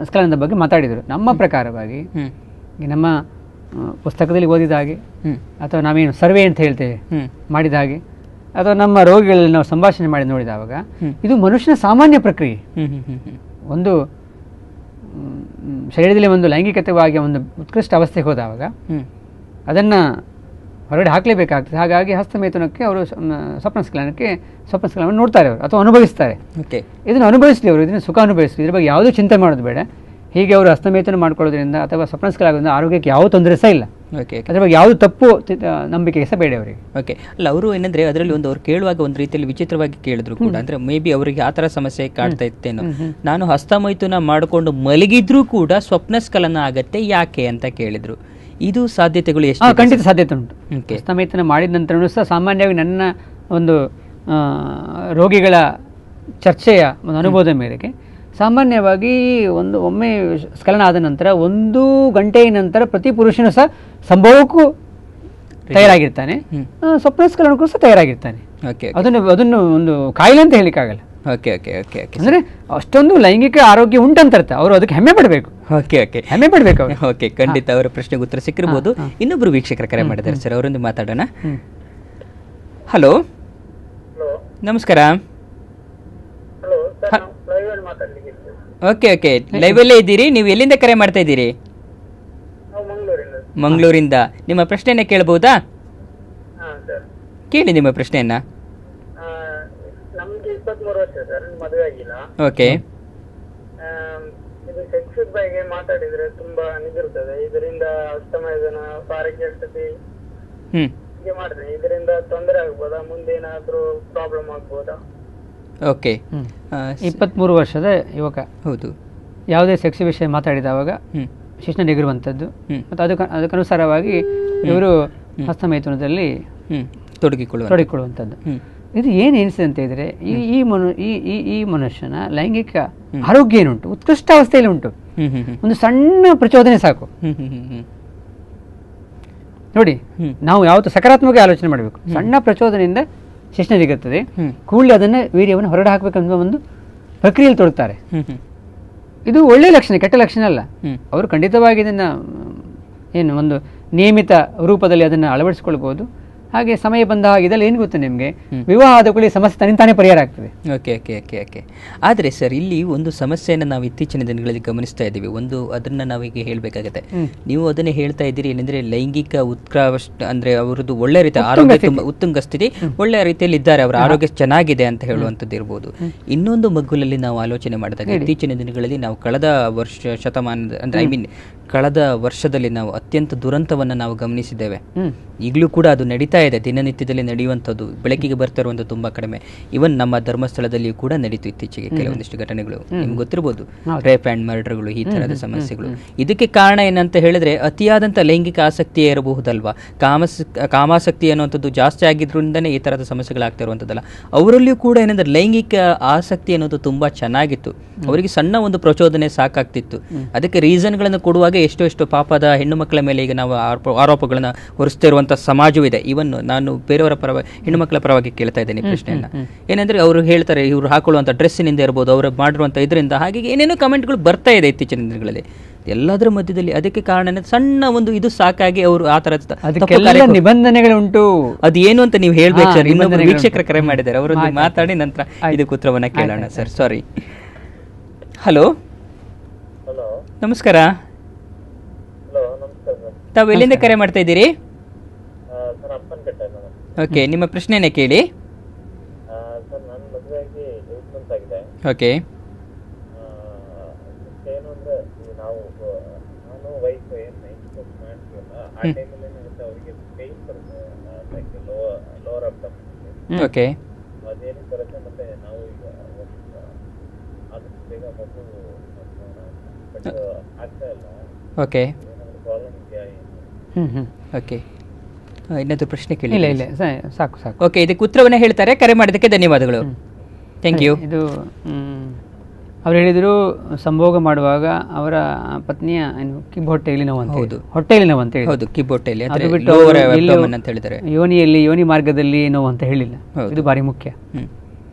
ಸ್ಖಲನದ ಬಗ್ಗೆ ಮಾತಾಡಿದರು. ನಮ್ಮ ಪ್ರಕಾರವಾಗಿ ನಮ್ಮ ಪುಸ್ತಕದಲ್ಲಿ ಓದಿದ ಹಾಗೆ, ಅಥವಾ ನಾವೇನು ಸರ್ವೆ ಅಂತ ಹೇಳ್ತೇವೆ ಮಾಡಿದ ಹಾಗೆ, ಅಥವಾ ನಮ್ಮ ರೋಗಿಗಳಲ್ಲಿ ನಾವು ಸಂಭಾಷಣೆ ಮಾಡಿ ನೋಡಿದಾಗ ಇದು ಮನುಷ್ಯನ ಸಾಮಾನ್ಯ ಪ್ರಕ್ರಿಯೆ. ಒಂದು ಶರೀರದಲ್ಲಿ ಒಂದು ಲೈಂಗಿಕತೆವಾಗಿ ಒಂದು ಉತ್ಕೃಷ್ಟ ಅವಸ್ಥೆಗೆ ಹೋದಾಗ ಅದನ್ನು ಹೊರಗಡೆ ಹಾಕಲೇಬೇಕಾಗ್ತದೆ. ಹಾಗಾಗಿ ಹಸ್ತಮೇಥುನಕ್ಕೆ ಅವರು ಸ್ವಪ್ನ ಸ್ಖಲನವನ್ನು ನೋಡ್ತಾರೆ ಅವರು, ಅಥವಾ ಅನುಭವಿಸ್ತಾರೆ. ಇದನ್ನು ಅನುಭವಿಸಲಿ ಅವರು, ಇದನ್ನು ಸುಖ ಅನುಭವಿಸಲಿ, ಇದ್ರ ಬಗ್ಗೆ ಯಾವುದೂ ಚಿಂತೆ ಮಾಡೋದು ಬೇಡ. ಹೀಗೆ ಅವರು ಹಸ್ತಮೇಥುನ ಮಾಡ್ಕೊಳ್ಳೋದ್ರಿಂದ ಅಥವಾ ಸ್ವಪ್ನ ಸ್ಖಲನದಿಂದ ಆರೋಗ್ಯಕ್ಕೆ ಯಾವ ತೊಂದರೆ ಸಹ ಇಲ್ಲ. ಅದ್ರ ಬಗ್ಗೆ ಯಾವುದು ತಪ್ಪು ನಂಬಿಕೆ ಸಹ ಬೇಡ ಅವರಿಗೆ. ಓಕೆ, ಅಲ್ಲ ಅವರು ಏನಂದ್ರೆ ಅದರಲ್ಲಿ ಒಂದು ಅವ್ರು ಕೇಳುವಾಗ ಒಂದು ರೀತಿಯಲ್ಲಿ ವಿಚಿತ್ರವಾಗಿ ಕೇಳಿದ್ರು ಕೂಡ, ಅಂದ್ರೆ ಮೇ ಬಿ ಅವರಿಗೆ ಆ ಥರ ಸಮಸ್ಯೆ ಕಾಡ್ತಾ ಇತ್ತೇನೋ. ನಾನು ಹಸ್ತಮೈಥುನ ಮಾಡಿಕೊಂಡು ಮಲಗಿದ್ರೂ ಕೂಡ ಸ್ವಪ್ನ ಸ್ಖಲನ ಆಗತ್ತೆ ಯಾಕೆ ಅಂತ ಕೇಳಿದ್ರು. ಇದು ಸಾಧ್ಯತೆಗಳು ಎಷ್ಟು? ಖಂಡಿತ ಸಾಧ್ಯತೆ ಉಂಟು. ಹಸ್ತಮೈಥುನ ಮಾಡಿದ ನಂತರ ಸಹ ಸಾಮಾನ್ಯವಾಗಿ ನನ್ನ ಒಂದು ರೋಗಿಗಳ ಚರ್ಚೆಯ ಒಂದು ಅನುಭವದ ಮೇರೆಗೆ ಸಾಮಾನ್ಯವಾಗಿ ಒಮ್ಮೆ ಸ್ಖಲನ ಆದ ನಂತರ 1 ಗಂಟೆಯ ನಂತರ ಪ್ರತಿ ಪುರುಷನು ಸಹ ಸಂಭೋಗಕ್ಕೂ ತಯಾರಾಗಿರ್ತಾನೆ, ಸ್ವಪ್ನ ಸ್ಖಲನಕ್ಕೂ ಸಹ ತಯಾರಾಗಿರ್ತಾನೆ. ಅದನ್ನು ಒಂದು ಕಾಯಿಲೆ ಅಂತ ಹೇಳಿಕ್ಕಾಗಲ್ಲ. ಓಕೆ ಓಕೆ ಓಕೆ ಓಕೆ ಅಂದ್ರೆ ಅಷ್ಟೊಂದು ಲೈಂಗಿಕ ಆರೋಗ್ಯ ಉಂಟಂತ ಅರ್ಥ. ಅವರು ಅದಕ್ಕೆ ಹೆಮ್ಮೆ ಪಡಬೇಕು. ಓಕೆ ಓಕೆ ಹೆಮ್ಮೆ ಪಡ್ಬೇಕು ಅವರು. ಓಕೆ, ಖಂಡಿತ ಅವರ ಪ್ರಶ್ನೆಗೆ ಉತ್ತರ ಸಿಕ್ಕಿರ್ಬೋದು. ಇನ್ನೊಬ್ರು ವೀಕ್ಷಕರ ಕರೆ ಮಾಡಿದ್ದಾರೆ ಸರ್, ಅವರೊಂದು ಮಾತಾಡೋಣ. ಹಲೋ, ನಮಸ್ಕಾರ. ಓಕೆ ಓಕೆ, ಲೈವ್ ಅಲ್ಲೇ ಇದ್ದೀರಿ. ನೀವು ಎಲ್ಲಿಂದ ಕರೆ ಮಾಡ್ತಾ ಇದ್ದೀರಿ? ಮಂಗಳೂರಿಂದ. ನಿಮ್ಮ ಪ್ರಶ್ನೆಯನ್ನ ಕೇಳಬಹುದಾ? ಕೇಳಿ ನಿಮ್ಮ ಪ್ರಶ್ನೆಯನ್ನ. ನಮ್ಗೆ 23 ವರ್ಷ ಸರ್, ಮದುವೆ ಆಗಿಲ್ಲ. ಓಕೆ. ಇದು ಸೆಕ್ಸ್ ಬಗ್ಗೆ ಮಾತಾಡಿದ್ರೆ ತುಂಬಾ ನಿಗಿರ್ತದೆ. ಇದರಿಂದ ಅಸ್ತಮಯದನ ಪಾರಕ್ಯತೆ ಹೀಗೆ ಮಾಡಿದ್ರೆ ಇದರಿಂದ ತೊಂದರೆ ಆಗ್ಬೋದಾ? ಮುಂದೆ ಏನಾದ್ರೂ ಪ್ರಾಬ್ಲಮ್ ಆಗ್ಬೋದಾ? ಓಕೆ. 23 ವರ್ಷದ ಯುವಕ. ಹೌದು. ಯಾವುದೇ ಸೆಕ್ಸ್ ವಿಷಯ ಮಾತಾಡಿದವಾಗ ಶಿಕ್ಷಣ ನಿಗಿರುವಂಥದ್ದು ಮತ್ತು ಅದಕ್ಕನುಸಾರವಾಗಿ ಇವರು ಹಸ್ತಮೈಥುನದಲ್ಲಿ ತೊಡಗಿಕೊಳ್ಳುವಂಥದ್ದು. ಇದು ಏನು ಎನಿಸಿದೆ ಅಂತ ಇದ್ರೆ ಈ ಮನುಷ್ಯನ ಲೈಂಗಿಕ ಆರೋಗ್ಯ ಏನುಂಟು, ಉತ್ಕೃಷ್ಟ ಅವಸ್ಥೆಯಲ್ಲಿ ಉಂಟು. ಒಂದು ಸಣ್ಣ ಪ್ರಚೋದನೆ ಸಾಕು ನೋಡಿ. ನಾವು ಯಾವತ್ತು ಸಕಾರಾತ್ಮಕ ಆಲೋಚನೆ ಮಾಡಬೇಕು. ಸಣ್ಣ ಪ್ರಚೋದನೆಯಿಂದ ಶಿಕ್ಷಣ ಸಿಗುತ್ತದೆ. ಕೂಡಲೇ ಅದನ್ನ ವೀರ್ಯವನ್ನು ಹೊರಡೆ ಹಾಕಬೇಕೆಂಬ ಒಂದು ಪ್ರಕ್ರಿಯೆಯಲ್ಲಿ ತೊಡಗ್ತಾರೆ. ಇದು ಒಳ್ಳೆಯ ಲಕ್ಷಣ, ಕೆಟ್ಟ ಲಕ್ಷಣ ಅಲ್ಲ. ಅವರು ಖಂಡಿತವಾಗಿ ಇದನ್ನ ಏನು ಒಂದು ನಿಯಮಿತ ರೂಪದಲ್ಲಿ ಅದನ್ನು ಅಳವಡಿಸಿಕೊಳ್ಬಹುದು. ಹಾಗೆ ಸಮಯ ಬಂದ ಹಾಗೆ ಇದೆಲ್ಲ ಏನು ಗೊತ್ತು ನಿಮಗೆ, ವಿವಾಹ ಆದ ಕೂಡಲೇ ಸಮಸ್ಯೆ ತನ್ನಿಂತಾನೇ ಪರಿಹಾರ ಆಗ್ತದೆ. Okay okay okay okay. ಆದರೆ ಸರ್, ಇಲ್ಲಿ ಒಂದು ಸಮಸ್ಯೆಯನ್ನು ನಾವು ಇತ್ತೀಚಿನ ದಿನಗಳಲ್ಲಿ ಗಮನಿಸ್ತಾ ಇದ್ದೀವಿ. ಒಂದು ಅದನ್ನು ನಾವೀಗ ಹೇಳಬೇಕಾಗುತ್ತೆ. ನೀವು ಅದನ್ನೇ ಹೇಳ್ತಾ ಇದ್ದೀರಿ, ಏನಂದರೆ ಲೈಂಗಿಕ ಉತ್ಕೃಷ್ಟ ಅಂದರೆ ಅವರದ್ದು ಒಳ್ಳೆ ರೀತಿ ಆರೋಗ್ಯ ತುಂಬ ಉತ್ತುಂಗ ಸ್ಥಿತಿ, ಒಳ್ಳೆಯ ರೀತಿಯಲ್ಲಿ ಇದ್ದಾರೆ, ಅವರ ಆರೋಗ್ಯ ಚೆನ್ನಾಗಿದೆ ಅಂತ ಹೇಳುವಂಥದ್ದು ಇರ್ಬೋದು. ಇನ್ನೊಂದು ಮಗ್ಗುಲಲ್ಲಿ ನಾವು ಆಲೋಚನೆ ಮಾಡಿದಾಗ ಇತ್ತೀಚಿನ ದಿನಗಳಲ್ಲಿ ನಾವು ಕಳೆದ ಶತಮಾನದ ಅಂದರೆ ಕಳೆದ ವರ್ಷದಲ್ಲಿ ನಾವು ಅತ್ಯಂತ ದುರಂತವನ್ನು ನಾವು ಗಮನಿಸಿದ್ದೇವೆ. ಈಗಲೂ ಕೂಡ ಅದು ನಡೀತಾ ಇದೆ, ದಿನನಿತ್ಯದಲ್ಲಿ ನಡೆಯುವಂಥದ್ದು. ಬೆಳಕಿಗೆ ಬರ್ತಾ ಇರುವಂಥ ತುಂಬಾ ಕಡಿಮೆ. ಇವನ್ ನಮ್ಮ ಧರ್ಮಸ್ಥಳದಲ್ಲಿಯೂ ಕೂಡ ನಡೀತು ಇತ್ತೀಚೆಗೆ ಕೆಲವೊಂದಿಷ್ಟು ಘಟನೆಗಳು. ನಿಮ್ಗೆ ಗೊತ್ತಿರ್ಬೋದು, ರೇಪ್ ಆ್ಯಂಡ್ ಮರ್ಡರ್ಗಳು, ಈ ಥರದ ಸಮಸ್ಯೆಗಳು. ಇದಕ್ಕೆ ಕಾರಣ ಏನಂತ ಹೇಳಿದ್ರೆ ಅತಿಯಾದಂಥ ಲೈಂಗಿಕ ಆಸಕ್ತಿಯೇ ಇರಬಹುದಲ್ವಾ. ಕಾಮಾಸಕ್ತಿ ಅನ್ನುವಂಥದ್ದು ಜಾಸ್ತಿ ಆಗಿದ್ರಿಂದನೇ ಈ ಥರದ ಸಮಸ್ಯೆಗಳಾಗ್ತಾ ಇರುವಂಥದ್ದಲ್ಲ. ಅವರಲ್ಲಿಯೂ ಕೂಡ ಏನಂದ್ರೆ ಲೈಂಗಿಕ ಆಸಕ್ತಿ ಅನ್ನೋದು ತುಂಬಾ ಚೆನ್ನಾಗಿತ್ತು. ಅವರಿಗೆ ಸಣ್ಣ ಒಂದು ಪ್ರಚೋದನೆ ಸಾಕಾಗ್ತಿತ್ತು. ಅದಕ್ಕೆ ರೀಸನ್ಗಳನ್ನು ಕೊಡುವಾಗ ಎಷ್ಟೋ ಪಾಪದ ಹೆಣ್ಣು ಮಕ್ಕಳ ಮೇಲೆ ಈಗ ನಾವು ಆರೋಪಗಳನ್ನ ಹೊರಿಸ್ತಾ ಇರುವಂತಹ ಸಮಾಜವಿದೆ. ಇವನ್ ನಾನು ಬೇರೆಯವರ ಹೆಣ್ಣು ಮಕ್ಕಳ ಪರವಾಗಿ ಕೇಳ್ತಾ ಇದ್ದೇನೆ ಪ್ರಶ್ನೆಯನ್ನ. ಏನಂದ್ರೆ ಅವರು ಹೇಳ್ತಾರೆ, ಇವರು ಹಾಕೊಳ್ಳುವಂತ ಡ್ರೆಸ್ಸಿನಿಂದ ಇರ್ಬೋದು, ಅವರು ಮಾಡಿರುವಂತ ಇದರಿಂದ, ಹಾಗೆ ಏನೇನೋ ಕಮೆಂಟ್ಗಳು ಬರ್ತಾ ಇದೆ ಇತ್ತೀಚಿನ ದಿನಗಳಲ್ಲಿ. ಎಲ್ಲದರ ಮಧ್ಯದಲ್ಲಿ ಅದಕ್ಕೆ ಕಾರಣ ಸಣ್ಣ ಒಂದು ಇದು ಸಾಕಾಗಿ ಅವರು ಆ ತರದ ನಿಬಂಧನೆಗಳುಂಟು. ಅದು ಏನು ಅಂತ ನೀವು ಹೇಳ್ಬೇಕು ಸರ್. ಇನ್ನೊಬ್ಬರು ವೀಕ್ಷಕರ ಕರೆ ಮಾಡಿದ್ದಾರೆ, ಅವರೊಂದು ಮಾತಾಡಿ ನಂತರ ಇದಕ್ಕೆ ಉತ್ತರವನ್ನ ಕೇಳೋಣ ಸರ್. ಸಾರಿ. ಹಲೋ, ನಮಸ್ಕಾರ. ತಾವು ಎಲ್ಲಿಂದ ಕರೆ ಮಾಡ್ತಾ ಇದ್ದೀರಿ? ಓಕೆ, ನಿಮ್ಮ ಪ್ರಶ್ನೆನೇ ಕೇಳಿ. ಓಕೆ. ಓಕೆ. Okay okay. ಇನ್ನೊಂದು ಪ್ರಶ್ನೆ ಕೇಳಿ. ಇಲ್ಲ ಸಾಕು ಸಾಕು. ಓಕೆ, ಇದಕ್ಕೆ ಉತ್ತರವನ್ನ ಹೇಳ್ತಾರೆ. ಕರೆ ಮಾಡಿದ್ದಕ್ಕೆ ಧನ್ಯವಾದಗಳು. Thank you. ಇದು ಅವ್ರು ಹೇಳಿದ್ರು, ಸಂಭೋಗ ಮಾಡುವಾಗ ಅವರ ಪತ್ನಿಯ ಕಿಬ್ಬು ಹೊಟ್ಟೆಯಲ್ಲಿ ನೋವು ಅಂತ. ಹೌದು, ಹೊಟ್ಟೆಯಲ್ಲಿ ನೋವು ಅಂತ ಹೇಳಿ. ಹೌದು, ಕಿಬ್ಬು ಹೊಟ್ಟೆಯಲ್ಲಿ ಅಂತ ಹೇಳಿದ್ದಾರೆ. ಯೋನಿಯಲ್ಲಿ, ಯೋನಿ ಮಾರ್ಗದಲ್ಲಿ ನೋವು ಅಂತ ಹೇಳಿಲ್ಲ. ಇದು ಭಾರಿ ಮುಖ್ಯ.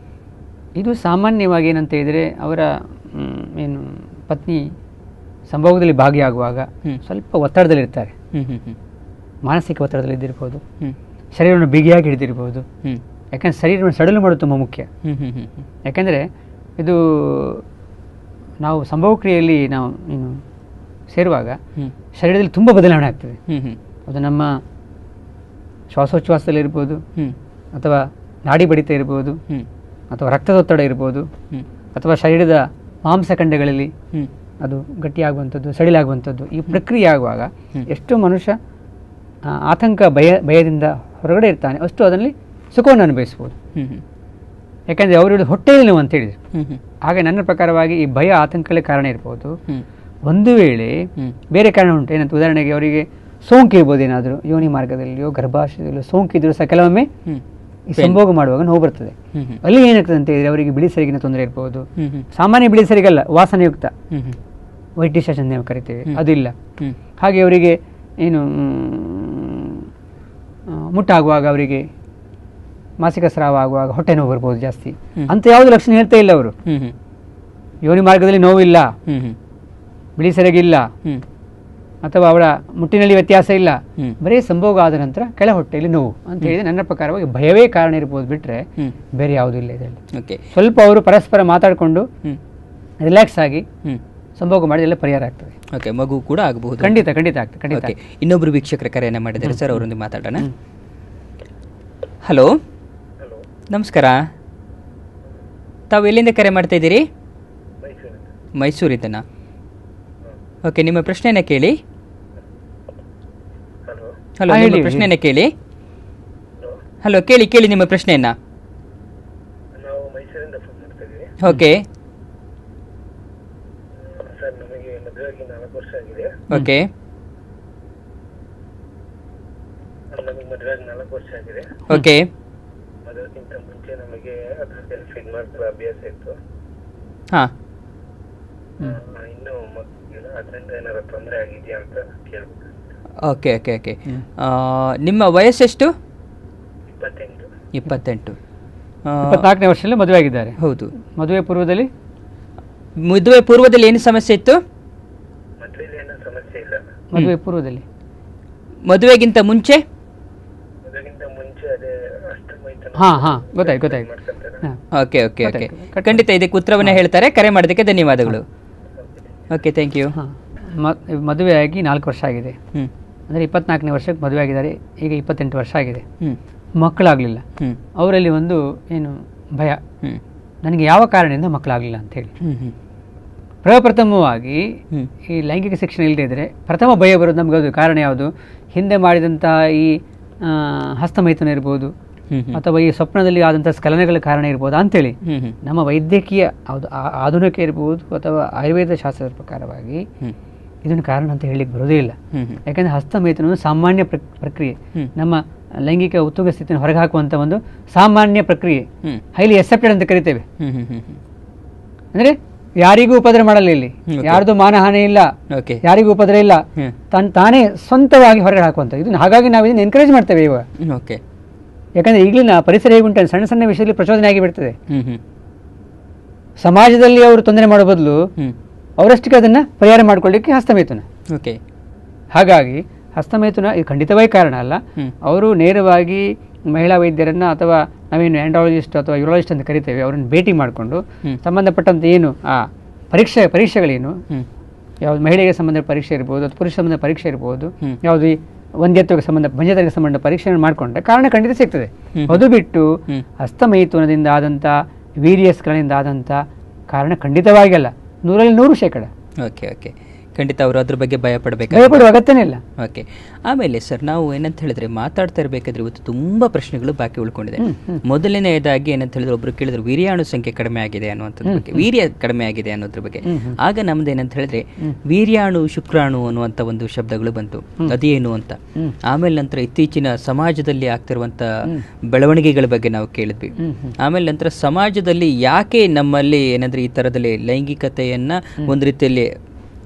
ಇದು ಸಾಮಾನ್ಯವಾಗಿ ಏನಂತ ಹೇಳಿದ್ರೆ, ಅವರ ಏನು ಪತ್ನಿ ಸಂಭೋಗದಲ್ಲಿ ಭಾಗಿಯಾಗುವಾಗ ಸ್ವಲ್ಪ ಒತ್ತಡದಲ್ಲಿರ್ತಾರೆ. ಮಾನಸಿಕ ಒತ್ತಡದಲ್ಲಿ ಇದ್ದಿರ್ಬೋದು, ಶರೀರವನ್ನು ಬಿಗಿಯಾಗಿ ಹಿಡಿದಿರ್ಬೋದು. ಯಾಕಂದ್ರೆ ಶರೀರವನ್ನು ಸಡಲು ಮಾಡೋದು ತುಂಬ ಮುಖ್ಯ. ಯಾಕೆಂದರೆ ಇದು ನಾವು ಸಂಭೋಗ ಕ್ರಿಯೆಯಲ್ಲಿ ನಾವು ಏನು ಸೇರುವಾಗ ಶರೀರದಲ್ಲಿ ತುಂಬ ಬದಲಾವಣೆ ಆಗ್ತದೆ. ಅದು ನಮ್ಮ ಶ್ವಾಸೋಚ್ಛ್ವಾಸದಲ್ಲಿರ್ಬೋದು, ಅಥವಾ ನಾಡಿ ಬಡಿತ ಇರ್ಬೋದು, ಅಥವಾ ರಕ್ತದೊತ್ತಡ ಇರ್ಬೋದು, ಅಥವಾ ಶರೀರದ ಮಾಂಸಖಂಡಗಳಲ್ಲಿ ಅದು ಗಟ್ಟಿಯಾಗುವಂಥದ್ದು, ಸಡಿಲಾಗುವಂಥದ್ದು. ಈ ಪ್ರಕ್ರಿಯೆ ಆಗುವಾಗ ಎಷ್ಟು ಮನುಷ್ಯ ಆತಂಕ ಭಯದಿಂದ ಹೊರಗಡೆ ಇರ್ತಾನೆ, ಅಷ್ಟು ಅದರಲ್ಲಿ ಸುಖವನ್ನು ಅನುಭವಿಸ್ಬೋದು. ಯಾಕಂದರೆ ಅವರು ಹೇಳಿದ ಹೊಟ್ಟೆಯಲ್ಲಿ ನೋವು ಅಂತ ಹೇಳಿದ್ರು. ಹಾಗೆ ನನ್ನ ಪ್ರಕಾರವಾಗಿ ಈ ಭಯ ಆತಂಕಗಳೇ ಕಾರಣ ಇರ್ಬೋದು. ಒಂದು ವೇಳೆ ಬೇರೆ ಕಾರಣ ಉಂಟು. ಏನಂತ ಉದಾಹರಣೆಗೆ ಅವರಿಗೆ ಸೋಂಕು ಇರ್ಬೋದು, ಏನಾದರೂ ಯೋನಿ ಮಾರ್ಗದಲ್ಲಿಯೋ ಗರ್ಭಾಶಯದಲ್ಲಿಯೋ ಸೋಂಕಿದ್ರು ಸಹ ಕೆಲವೊಮ್ಮೆ ಈ ಸಂಭೋಗ ಮಾಡುವಾಗ ನೋವು ಬರ್ತದೆ. ಅಲ್ಲಿ ಏನಾಗ್ತದೆ ಅಂತ ಹೇಳಿದ್ರೆ ಅವರಿಗೆ ಬಿಳಿ ಸರಿಗಿನ ತೊಂದರೆ ಇರ್ಬೋದು. ಸಾಮಾನ್ಯ ಬಿಳಿ ಸರಿಗಲ್ಲ, ವಾಸನೆಯುಕ್ತ ವೈಟ್ ಡಿಶ್ ಅಂತ ನಾವು ಕರಿತೇವೆ, ಅದಿಲ್ಲ. ಹಾಗೆ ಅವರಿಗೆ ಏನು ಮುಟ್ಟಾಗುವಾಗ ಅವರಿಗೆ ಮಾಸಿಕ ಸ್ರಾವ ಆಗುವಾಗ ಹೊಟ್ಟೆ ನೋವು ಬರ್ಬೋದು ಜಾಸ್ತಿ ಅಂತ ಯಾವುದು ಲಕ್ಷಣ ಹೇಳ್ತಾ ಇಲ್ಲ ಅವರು. ಯೋನಿ ಮಾರ್ಗದಲ್ಲಿ ನೋವಿಲ್ಲ, ಬಿಳಿ ಸೆರಗಿಲ್ಲ, ಅಥವಾ ಅವಳ ಮುಟ್ಟಿನಲ್ಲಿ ವ್ಯತ್ಯಾಸ ಇಲ್ಲ, ಬರೀ ಸಂಭೋಗ ಆದ ನಂತರ ಕೆಳ ಹೊಟ್ಟೆಯಲ್ಲಿ ನೋವು ಅಂತ ಹೇಳಿದ್ರೆ ನನ್ನ ಪ್ರಕಾರವಾಗಿ ಭಯವೇ ಕಾರಣ ಇರ್ಬೋದು ಬಿಟ್ರೆ ಬೇರೆ ಯಾವುದೂ ಇಲ್ಲ ಇದರಲ್ಲಿ. ಸ್ವಲ್ಪ ಅವರು ಪರಸ್ಪರ ಮಾತಾಡಿಕೊಂಡು ರಿಲ್ಯಾಕ್ಸ್ ಆಗಿ ಸಂಭೋಗ ಮಾಡಿದ್ರೆ ಎಲ್ಲ ಪರಿಹಾರ ಆಗ್ತದೆ. ಓಕೆ, ಮಗು ಕೂಡ ಆಗಬಹುದು. ಖಂಡಿತ ಖಂಡಿತ ಆಗ್ತದೆ, ಖಂಡಿತ. ಇನ್ನೊಬ್ರು ವೀಕ್ಷಕರ ಕರೆಯನ್ನ ಮಾಡಿದ್ದಾರೆ ಸರ್, ಅವರೊಂದಿಗೆ ಮಾತಾಡೋಣ. ಹಲೋ, ನಮಸ್ಕಾರ. ತಾವು ಎಲ್ಲಿಂದ ಕರೆ ಮಾಡ್ತಾ ಇದ್ದೀರಿ? ಮೈಸೂರಿಂದನಾ? ಓಕೆ, ನಿಮ್ಮ ಪ್ರಶ್ನೆಯನ್ನ ಕೇಳಿ. ಹಲೋ, ನಿಮ್ಮ ಪ್ರಶ್ನೆಯನ್ನ ಕೇಳಿ. ಹಲೋ, ಕೇಳಿ ನಿಮ್ಮ ಪ್ರಶ್ನೆಯನ್ನ. ಓಕೆ ಓಕೆ ಓಕೆ ಹಾ, ಓಕೆ ಓಕೆ ಓಕೆ. ನಿಮ್ಮ ವಯಸ್ಸೆಷ್ಟು? 28. 24ನೇ ವರ್ಷದಲ್ಲಿ ಮದುವೆ ಆಗಿದ್ದಾರೆ. ಹೌದು. ಮದುವೆ ಪೂರ್ವದಲ್ಲಿ ಏನು ಸಮಸ್ಯೆ ಇತ್ತು? ಮದುವೆ ಪೂರ್ವದಲ್ಲಿ, ಮದುವೆಗಿಂತ ಮುಂಚೆ? ಹಾ ಹಾ, ಗೊತ್ತಾಯ್ತು. ಓಕೆ ಓಕೆ ಓಕೆ, ಖಂಡಿತ ಇದಕ್ಕೆ ಉತ್ತರವನ್ನ ಹೇಳ್ತಾರೆ. ಕರೆ ಮಾಡೋದಕ್ಕೆ ಧನ್ಯವಾದಗಳು. Okay, thank you. ಮದುವೆಯಾಗಿ 4 ವರ್ಷ ಆಗಿದೆ, ಅಂದರೆ 24ನೇ ವರ್ಷಕ್ಕೆ ಮದುವೆ ಆಗಿದ್ದಾರೆ. ಈಗ 28 ವರ್ಷ ಆಗಿದೆ, ಮಕ್ಕಳಾಗಲಿಲ್ಲ. ಅವರಲ್ಲಿ ಒಂದು ಏನು ಭಯ, ನನಗೆ ಯಾವ ಕಾರಣದಿಂದ ಮಕ್ಕಳಾಗಲಿಲ್ಲ ಅಂತೇಳಿ. ಪ್ರಪ್ರಥಮವಾಗಿ ಈ ಲೈಂಗಿಕ ಶಿಕ್ಷಣ ಇಲ್ಲದೆ ಇದ್ದರೆ ಪ್ರಥಮ ಭಯ ಬರೋದು ನಮ್ಗೆ. ಅದು ಕಾರಣ ಯಾವುದು? ಹಿಂದೆ ಮಾಡಿದಂತಹ ಈ ಹಸ್ತಮೈಥುನ ಇರ್ಬೋದು, ಅಥವಾ ಈ ಸ್ವಪ್ನದಲ್ಲಿ ಆದಂತಹ ಸ್ಖಲನಗಳ ಕಾರಣ ಇರ್ಬೋದು ಅಂತೇಳಿ ನಮ್ಮ ವೈದ್ಯಕೀಯ ಆಧುನಿಕ ಇರ್ಬೋದು ಅಥವಾ ಆಯುರ್ವೇದ ಶಾಸ್ತ್ರದ ಪ್ರಕಾರವಾಗಿ ಇದನ್ನು ಕಾರಣ ಅಂತ ಹೇಳಲಿಕ್ಕೆ ಬರೋದೇ ಇಲ್ಲ. ಯಾಕಂದ್ರೆ ಹಸ್ತಮೈಥುನ ಸಾಮಾನ್ಯ ಪ್ರಕ್ರಿಯೆ, ನಮ್ಮ ಲೈಂಗಿಕ ಉತ್ತುಂಗ ಸ್ಥಿತಿಯನ್ನು ಹೊರಗೆ ಹಾಕುವಂತ ಒಂದು ಸಾಮಾನ್ಯ ಪ್ರಕ್ರಿಯೆ, ಹೈಲಿ ಎಕ್ಸೆಪ್ಟೆಡ್ ಅಂತ ಕರಿತೇವೆ. ಅಂದ್ರೆ ಯಾರಿಗೂ ಉಪದ್ರ ಮಾಡಲ್ಲ, ಇಲ್ಲಿ ಯಾರ್ದು ಮಾನಹಾನಿ ಇಲ್ಲ, ಯಾರಿಗೂ ಉಪದ್ರ ಇಲ್ಲ, ತಾನೇ ಸ್ವಂತವಾಗಿ ಹೊರಗೆ ಹಾಕುವಂತ ಇದು. ಹಾಗಾಗಿ ನಾವು ಇದನ್ನು ಎನ್ಕರೇಜ್ ಮಾಡ್ತೇವೆ ಇವಾಗ. ಯಾಕಂದ್ರೆ ಈಗಲಿನ ಪರಿಸರ ಹೇಗುಂಟು, ಸಣ್ಣ ಸಣ್ಣ ವಿಷಯದಲ್ಲಿ ಪ್ರಚೋದನೆ ಆಗಿಬಿಡ್ತದೆ. ಸಮಾಜದಲ್ಲಿ ಅವರು ತೊಂದರೆ ಮಾಡೋ ಬದಲು ಅವರಷ್ಟಕ್ಕೆ ಅದನ್ನ ಪರಿಹಾರ ಮಾಡ್ಕೊಳ್ಳಿಕ್ಕೆ ಹಸ್ತಮೈಥುನ. ಹಾಗಾಗಿ ಹಸ್ತಮೈಥುನ ಇದು ಖಂಡಿತವಾಗಿ ಕಾರಣ ಅಲ್ಲ. ಅವರು ನೇರವಾಗಿ ಮಹಿಳಾ ವೈದ್ಯರನ್ನ ಅಥವಾ ನಾವೇನು ಆಂಡ್ರಾಲಜಿಸ್ಟ್ ಅಥವಾ ಯೂರಾಲಜಿಸ್ಟ್ ಅಂತ ಕರಿತೇವೆ, ಅವರನ್ನು ಭೇಟಿ ಮಾಡಿಕೊಂಡು ಸಂಬಂಧಪಟ್ಟಂತೆ ಏನು ಆ ಪರೀಕ್ಷೆಗಳೇನು, ಯಾವ್ದು ಮಹಿಳೆಗೆ ಸಂಬಂಧ ಪರೀಕ್ಷೆ ಇರ್ಬೋದು ಅಥವಾ ಪುರುಷ ಸಂಬಂಧ ಪರೀಕ್ಷೆ ಇರ್ಬೋದು, ಯಾವುದು ಒಂದ್ಯತ್ವಕ್ಕೆ ಸಂಬಂಧ ಬಂಜತರಿಗೆ ಸಂಬಂಧ ಪರೀಕ್ಷೆಯನ್ನು ಮಾಡಿಕೊಂಡ್ರೆ ಕಾರಣ ಖಂಡಿತ ಸಿಗ್ತದೆ. ಅದು ಬಿಟ್ಟು ಹಸ್ತಮೈಥುನದಿಂದ ಆದಂಥ ವೀರ್ಯಸ್ಗಳಿಂದ ಆದಂಥ ಕಾರಣ ಖಂಡಿತವಾಗಿ ಅಲ್ಲ, 100% ಓಕೆ ಓಕೆ, ಖಂಡಿತ ಅವರು ಅದ್ರ ಬಗ್ಗೆ ಭಯಪಡುವ ಅಗತ್ಯನೇ ಇಲ್ಲ. ಓಕೆ, ಆಮೇಲೆ ಸರ್ ನಾವು ಏನಂತ ಹೇಳಿದ್ರೆ ಮಾತಾಡ್ತಾ ಇರಬೇಕಾದ್ರೆ ಇವತ್ತು ತುಂಬಾ ಪ್ರಶ್ನೆಗಳು ಬಾಕಿ ಉಳ್ಕೊಂಡಿದೆ. ಮೊದಲನೆಯದಾಗಿ ಏನಂತ ಹೇಳಿದ್ರೆ ಒಬ್ರು ಕೇಳಿದ್ರು ವೀರ್ಯಾಣು ಸಂಖ್ಯೆ ಕಡಿಮೆ ಆಗಿದೆ ಅನ್ನುವಂಥದ್ರ ಬಗ್ಗೆ, ವೀರ್ಯ ಕಡಿಮೆ ಆಗಿದೆ ಅನ್ನೋದ್ರ ಬಗ್ಗೆ. ಆಗ ನಮ್ದು ಏನಂತ ಹೇಳಿದ್ರೆ ವೀರ್ಯಾಣು ಶುಕ್ರಾಣು ಅನ್ನುವಂಥ ಒಂದು ಶಬ್ದಗಳು ಬಂತು, ಅದೇನು ಅಂತ. ಆಮೇಲೆ ನಂತರ ಇತ್ತೀಚಿನ ಸಮಾಜದಲ್ಲಿ ಆಗ್ತಿರುವಂತ ಬೆಳವಣಿಗೆಗಳ ಬಗ್ಗೆ ನಾವು ಕೇಳಿದ್ವಿ. ಆಮೇಲೆ ನಂತರ ಸಮಾಜದಲ್ಲಿ ಯಾಕೆ ನಮ್ಮಲ್ಲಿ ಏನಂದ್ರೆ ಈ ತರದಲ್ಲಿ ಲೈಂಗಿಕತೆಯನ್ನ ಒಂದು ರೀತಿಯಲ್ಲಿ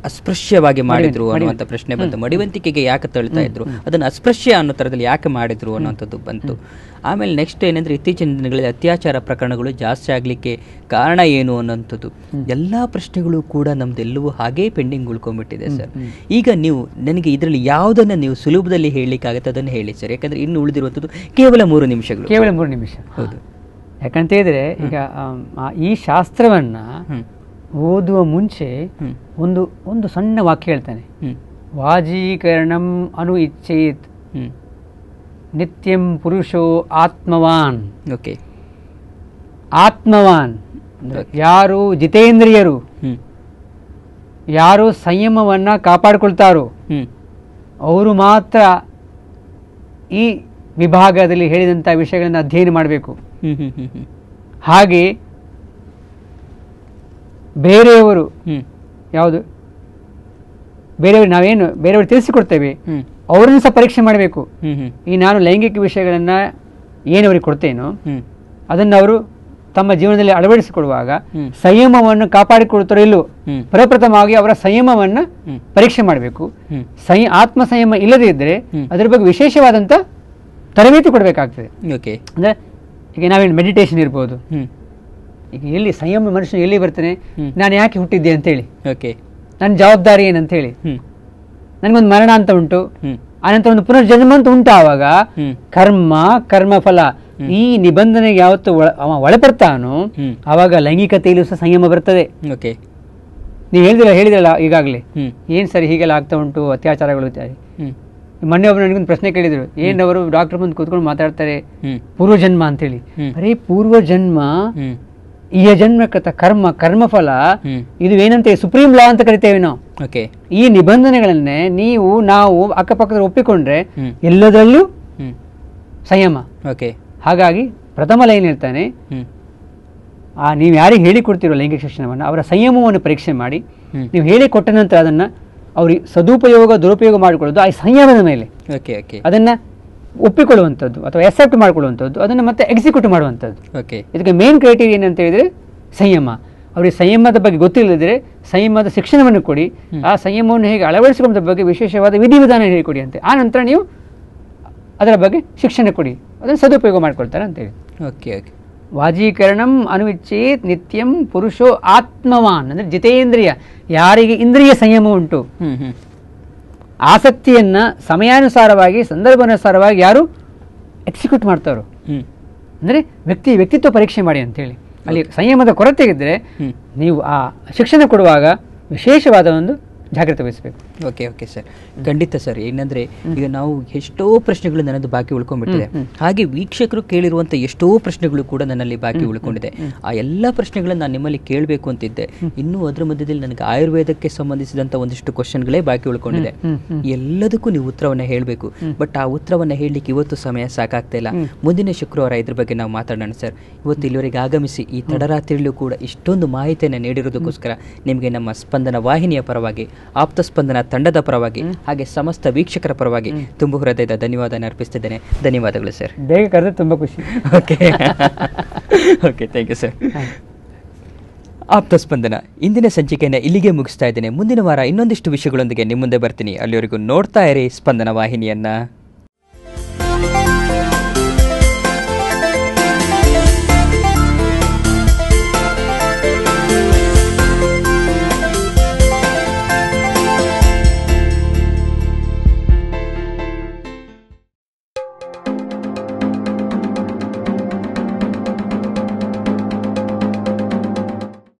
ಅಸ್ಪೃಶ್ಯವಾಗಿ ಮಾಡಿದ್ರು ಅನ್ನುವಂಥ ಪ್ರಶ್ನೆ ಬಂತು. ಮಡಿವಂತಿಕೆಗೆ ಯಾಕೆ ತಳ್ತಾ ಇದ್ರು, ಅದನ್ನು ಅಸ್ಪೃಶ್ಯ ಅನ್ನೋ ತರದಲ್ಲಿ ಯಾಕೆ ಮಾಡಿದ್ರು ಅನ್ನೋಂಥದ್ದು ಬಂತು. ಆಮೇಲೆ ನೆಕ್ಸ್ಟ್ ಏನಂದ್ರೆ ಇತ್ತೀಚಿನ ದಿನಗಳಲ್ಲಿ ಅತ್ಯಾಚಾರ ಪ್ರಕರಣಗಳು ಜಾಸ್ತಿ ಆಗ್ಲಿಕ್ಕೆ ಕಾರಣ ಏನು ಅನ್ನೋಂಥದ್ದು ಎಲ್ಲಾ ಪ್ರಶ್ನೆಗಳು ಕೂಡ ನಮ್ದೆಲ್ಲವೂ ಹಾಗೇ ಪೆಂಡಿಂಗ್ ಉಳ್ಕೊಂಡ್ಬಿಟ್ಟಿದೆ ಸರ್. ಈಗ ನೀವು ನನಗೆ ಇದರಲ್ಲಿ ಯಾವುದನ್ನ ನೀವು ಸುಲಭದಲ್ಲಿ ಹೇಳಲಿಕ್ಕಾಗತ್ತೆ ಅದನ್ನು ಹೇಳಿ ಸರ್, ಯಾಕಂದ್ರೆ ಇನ್ನು ಉಳಿದಿರುವಂಥದ್ದು ಕೇವಲ 3 ನಿಮಿಷಗಳು. ಕೇವಲ 3 ನಿಮಿಷ. ಹೌದು. ಯಾಕಂತ ಹೇಳಿದ್ರೆ ಈಗ ಈ ಶಾಸ್ತ್ರವನ್ನ ಓದುವ ಮುಂಚೆ ಒಂದು ಸಣ್ಣ ವಾಕ್ಯ ಹೇಳ್ತಾನೆ, ವಾಜೀಕರಣಂ ಅನು ಇಚ್ಛೇತ್ ನಿತ್ಯಂ ಪುರುಷೋ ಆತ್ಮವಾನ್. ಓಕೆ, ಆತ್ಮವಾನ್ ಯಾರು ಜಿತೇಂದ್ರಿಯರು, ಯಾರು ಸಂಯಮವನ್ನ ಕಾಪಾಡಿಕೊಳ್ತಾರೋ ಅವರು ಮಾತ್ರ ಈ ವಿಭಾಗದಲ್ಲಿ ಹೇಳಿದಂಥ ವಿಷಯಗಳನ್ನು ಅಧ್ಯಯನ ಮಾಡಬೇಕು. ಹಾಗೆ ಬೇರೆಯವರು ಯಾವುದು ಬೇರೆಯವರು ನಾವೇನು ಬೇರೆಯವರು ತಿಳಿಸಿಕೊಡ್ತೇವೆ ಅವರನ್ನು ಸಹ ಪರೀಕ್ಷೆ ಮಾಡಬೇಕು. ಈ ನಾನು ಲೈಂಗಿಕ ವಿಷಯಗಳನ್ನ ಏನವರಿಗೆ ಕೊಡ್ತೇನೋ ಅದನ್ನು ಅವರು ತಮ್ಮ ಜೀವನದಲ್ಲಿ ಅಳವಡಿಸಿಕೊಳ್ಳುವಾಗ ಸಂಯಮವನ್ನು ಕಾಪಾಡಿಕೊಳ್ತಾರೋ ಇಲ್ಲೋ ಪ್ರಪ್ರಥಮವಾಗಿ ಅವರ ಸಂಯಮವನ್ನ ಪರೀಕ್ಷೆ ಮಾಡಬೇಕು. ಆತ್ಮ ಸಂಯಮ ಇಲ್ಲದೇ ಇದ್ದರೆ ಅದರ ಬಗ್ಗೆ ವಿಶೇಷವಾದಂತ ತರಬೇತಿ ಕೊಡಬೇಕಾಗ್ತದೆ. ಅಂದ್ರೆ ಈಗ ನಾವೇನು ಮೆಡಿಟೇಷನ್ ಇರ್ಬೋದು, ಹ್ಮ್ ಈಗ ಎಲ್ಲಿ ಸಂಯಮ ಮನುಷ್ಯನು ಎಲ್ಲಿ ಬರ್ತಾನೆ, ನಾನು ಯಾಕೆ ಹುಟ್ಟಿದ್ದೆ ಅಂತೇಳಿ, ಓಕೆ ನನ್ನ ಜವಾಬ್ದಾರಿ ಏನಂತೇಳಿ, ಹ್ಮ್ ನನಗೊಂದು ಮರಣ ಅಂತ ಉಂಟು, ಹ್ಮ್ ಆನಂತರ ಒಂದು ಪುನರ್ಜನ್ಮ ಅಂತ ಉಂಟು. ಆವಾಗ ಹ್ಮ್ ಕರ್ಮಫಲ ಈ ನಿಬಂಧನೆಗೆ ಯಾವತ್ತು ಅವ ಒಳಪಡ್ತಾನೋ ಹ್ಮ್ ಆವಾಗ ಲೈಂಗಿಕತೆಯಲ್ಲೂ ಸಹ ಸಂಯಮ ಬರ್ತದೆ. ಓಕೆ ನೀವು ಹೇಳಿದ್ರಲ್ಲ ಈಗಾಗಲೇ, ಹ್ಮ್ ಏನ್ ಸರಿ ಹೀಗೆಲ್ಲ ಆಗ್ತಾ ಉಂಟು ಅತ್ಯಾಚಾರಗಳು ಇತ್ಯಾದಿ. ಹ್ಮ್ ಮೊನ್ನೆ ಒಬ್ಬರು ನನಗೊಂದು ಪ್ರಶ್ನೆ ಕೇಳಿದ್ರು, ಏನವರು ಡಾಕ್ಟರ್ ಬಂದು ಕೂತ್ಕೊಂಡು ಮಾತಾಡ್ತಾರೆ ಹ್ಮ್ ಪೂರ್ವಜನ್ಮ ಅಂತೇಳಿ. ಹ್ಮ್. ಅರೆ ಪೂರ್ವಜನ್ಮ ಹ್ಮ್ ಈ ಜನ್ಮಕೃತ ಕರ್ಮಫಲ ಹ್ಮ್ ಇದು ಏನಂತ ಸುಪ್ರೀಂ ಲಾ ಅಂತ ಕರಿತೇವೆ ನಾವು. ಓಕೆ ಈ ನಿಬಂಧನೆಗಳನ್ನೇ ನಾವು ಅಕ್ಕಪಕ್ಕದಲ್ಲಿ ಒಪ್ಪಿಕೊಂಡ್ರೆ ಹ್ಮ್ ಎಲ್ಲದರಲ್ಲೂ ಹ್ಮ್ ಸಂಯಮ. ಓಕೆ ಹಾಗಾಗಿ ಪ್ರಥಮ ಲೈನ್ ಹೇಳ್ತಾನೆ, ಹ್ಮ್ ನೀವು ಯಾರಿಗೆ ಹೇಳಿಕೊಡ್ತಿರೋ ಲೈಂಗಿಕ ಶಿಕ್ಷಣವನ್ನು ಅವರ ಸಂಯಮವನ್ನು ಪರೀಕ್ಷೆ ಮಾಡಿ, ಹ್ಮ್. ನೀವು ಹೇಳಿಕೊಟ್ಟ ನಂತರ ಅದನ್ನು ಅವ್ರಿಗೆ ಸದುಪಯೋಗ ದುರುಪಯೋಗ ಮಾಡಿಕೊಳ್ಳೋದು ಆ ಸಂಯಮದ ಮೇಲೆ, ಓಕೆ ಓಕೆ ಅದನ್ನು ಒಪ್ಪಿಕೊಳ್ಳುವಂಥದ್ದು ಅಥವಾ ಎಕ್ಸೆಪ್ಟ್ ಮಾಡಿಕೊಳ್ಳುವಂಥದ್ದು, ಅದನ್ನು ಮತ್ತೆ ಎಕ್ಸಿಕ್ಯೂಟ್ ಮಾಡುವಂಥದ್ದು. ಓಕೆ ಇದಕ್ಕೆ ಮೇನ್ ಕ್ರೈಟೀರಿಯಾ ಏನಂತ ಹೇಳಿದರೆ ಸಂಯಮ. ಅವರಿಗೆ ಸಂಯಮದ ಬಗ್ಗೆ ಗೊತ್ತಿಲ್ಲದಿದ್ದರೆ ಸಂಯಮದ ಶಿಕ್ಷಣವನ್ನು ಕೊಡಿ, ಆ ಸಂಯಮವನ್ನು ಹೇಗೆ ಅಳವಡಿಸಿಕೊಳ್ಳೋದ್ರ ಬಗ್ಗೆ ವಿಶೇಷವಾದ ವಿಧಿವಿಧಾನ ಹೇಳಿಕೊಡಿ ಅಂತೆ. ಆ ನಂತರ ನೀವು ಅದರ ಬಗ್ಗೆ ಶಿಕ್ಷಣ ಕೊಡಿ, ಅದನ್ನು ಸದುಪಯೋಗ ಮಾಡ್ಕೊಳ್ತಾರೆ ಅಂತೇಳಿ. ಓಕೆ ಓಕೆ ವಾಜೀಕರಣಂ ಅನುವಿಚ್ಛೇತ್ ನಿತ್ಯಂ ಪುರುಷೋ ಆತ್ಮವಾನ್, ಅಂದರೆ ಜಿತೇಂದ್ರಿಯ, ಯಾರಿಗೆ ಇಂದ್ರಿಯ ಸಂಯಮ ಉಂಟು, ಹ್ಮ್ ಹ್ಮ್ ಆಸಕ್ತಿಯನ್ನ ಸಮಯಾನುಸಾರವಾಗಿ ಸಂದರ್ಭಾನುಸಾರವಾಗಿ ಯಾರು ಎಕ್ಸಿಕ್ಯೂಟ್ ಮಾಡ್ತಾರೋ, ಹ್ಮ್ ಅಂದರೆ ವ್ಯಕ್ತಿತ್ವ ಪರೀಕ್ಷೆ ಮಾಡಿ ಅಂತೇಳಿ. ಅಲ್ಲಿ ಸಂಯಮದ ಕೊರತೆ ಇದ್ದರೆ ಹ್ಮ್ ನೀವು ಆ ಶಿಕ್ಷಣ ಕೊಡುವಾಗ ವಿಶೇಷವಾದ ಒಂದು ಜಾಗ್ರತೆ ವಹಿಸಬೇಕು. ಓಕೆ ಓಕೆ ಸರ್, ಖಂಡಿತ ಸರ್. ಏನಂದ್ರೆ ಈಗ ನಾವು ಎಷ್ಟೋ ಪ್ರಶ್ನೆಗಳು ನನ್ನದು ಬಾಕಿ ಉಳ್ಕೊಂಡ್ಬಿಟ್ಟಿದೆ, ಹಾಗೆ ವೀಕ್ಷಕರು ಕೇಳಿರುವಂಥ ಎಷ್ಟೋ ಪ್ರಶ್ನೆಗಳು ಕೂಡ ನನ್ನಲ್ಲಿ ಬಾಕಿ ಉಳ್ಕೊಂಡಿದೆ. ಆ ಎಲ್ಲ ಪ್ರಶ್ನೆಗಳನ್ನು ನಾನು ನಿಮ್ಮಲ್ಲಿ ಕೇಳಬೇಕು ಅಂತಿದ್ದೆ. ಇನ್ನೂ ಅದರ ಮಧ್ಯದಲ್ಲಿ ನನಗೆ ಆಯುರ್ವೇದಕ್ಕೆ ಸಂಬಂಧಿಸಿದಂಥ ಒಂದಿಷ್ಟು ಕ್ವಶನ್ಗಳೇ ಬಾಕಿ ಉಳ್ಕೊಂಡಿದೆ. ಎಲ್ಲದಕ್ಕೂ ನೀವು ಉತ್ತರವನ್ನು ಹೇಳಬೇಕು, ಬಟ್ ಆ ಉತ್ತರವನ್ನು ಹೇಳಲಿಕ್ಕೆ ಇವತ್ತು ಸಮಯ ಸಾಕಾಗ್ತಾ ಇಲ್ಲ. ಮುಂದಿನ ಶುಕ್ರವಾರ ಇದ್ರ ಬಗ್ಗೆ ನಾವು ಮಾತಾಡೋಣ ಸರ್. ಇವತ್ತು ಇಲ್ಲಿವರೆಗೆ ಆಗಮಿಸಿ ಈ ತಡರಾತ್ರಿಯಲ್ಲೂ ಕೂಡ ಇಷ್ಟೊಂದು ಮಾಹಿತಿಯನ್ನು ನೀಡಿರೋದಕ್ಕೋಸ್ಕರ ನಿಮಗೆ ನಮ್ಮ ಸ್ಪಂದನ ವಾಹಿನಿಯ ಪರವಾಗಿ, ಆಪ್ತ ಸ್ಪಂದನ ತಂಡದ ಪರವಾಗಿ, ಹಾಗೆ ಸಮಸ್ತ ವೀಕ್ಷಕರ ಪರವಾಗಿ ತುಂಬ ಹೃದಯದ ಧನ್ಯವಾದ ಅರ್ಪಿಸ್ತಿದ್ದೇನೆ. ಧನ್ಯವಾದಗಳು ಸರ್. ಬೇಗ ಕರೆದ್ರೆ ತುಂಬ ಖುಷಿ. Okay okay, thank you sir. Aapta Spandana ಇಂದಿನ ಸಂಚಿಕೆಯನ್ನು ಇಲ್ಲಿಗೆ ಮುಗಿಸ್ತಾ ಇದ್ದೇನೆ. ಮುಂದಿನ ವಾರ ಇನ್ನೊಂದಿಷ್ಟು ವಿಷಯಗಳೊಂದಿಗೆ ನಿಮ್ಮ ಮುಂದೆ ಬರ್ತೀನಿ. ಅಲ್ಲಿವರೆಗೂ ನೋಡ್ತಾ ಇರಿ ಸ್ಪಂದನ ವಾಹಿನಿಯನ್ನ.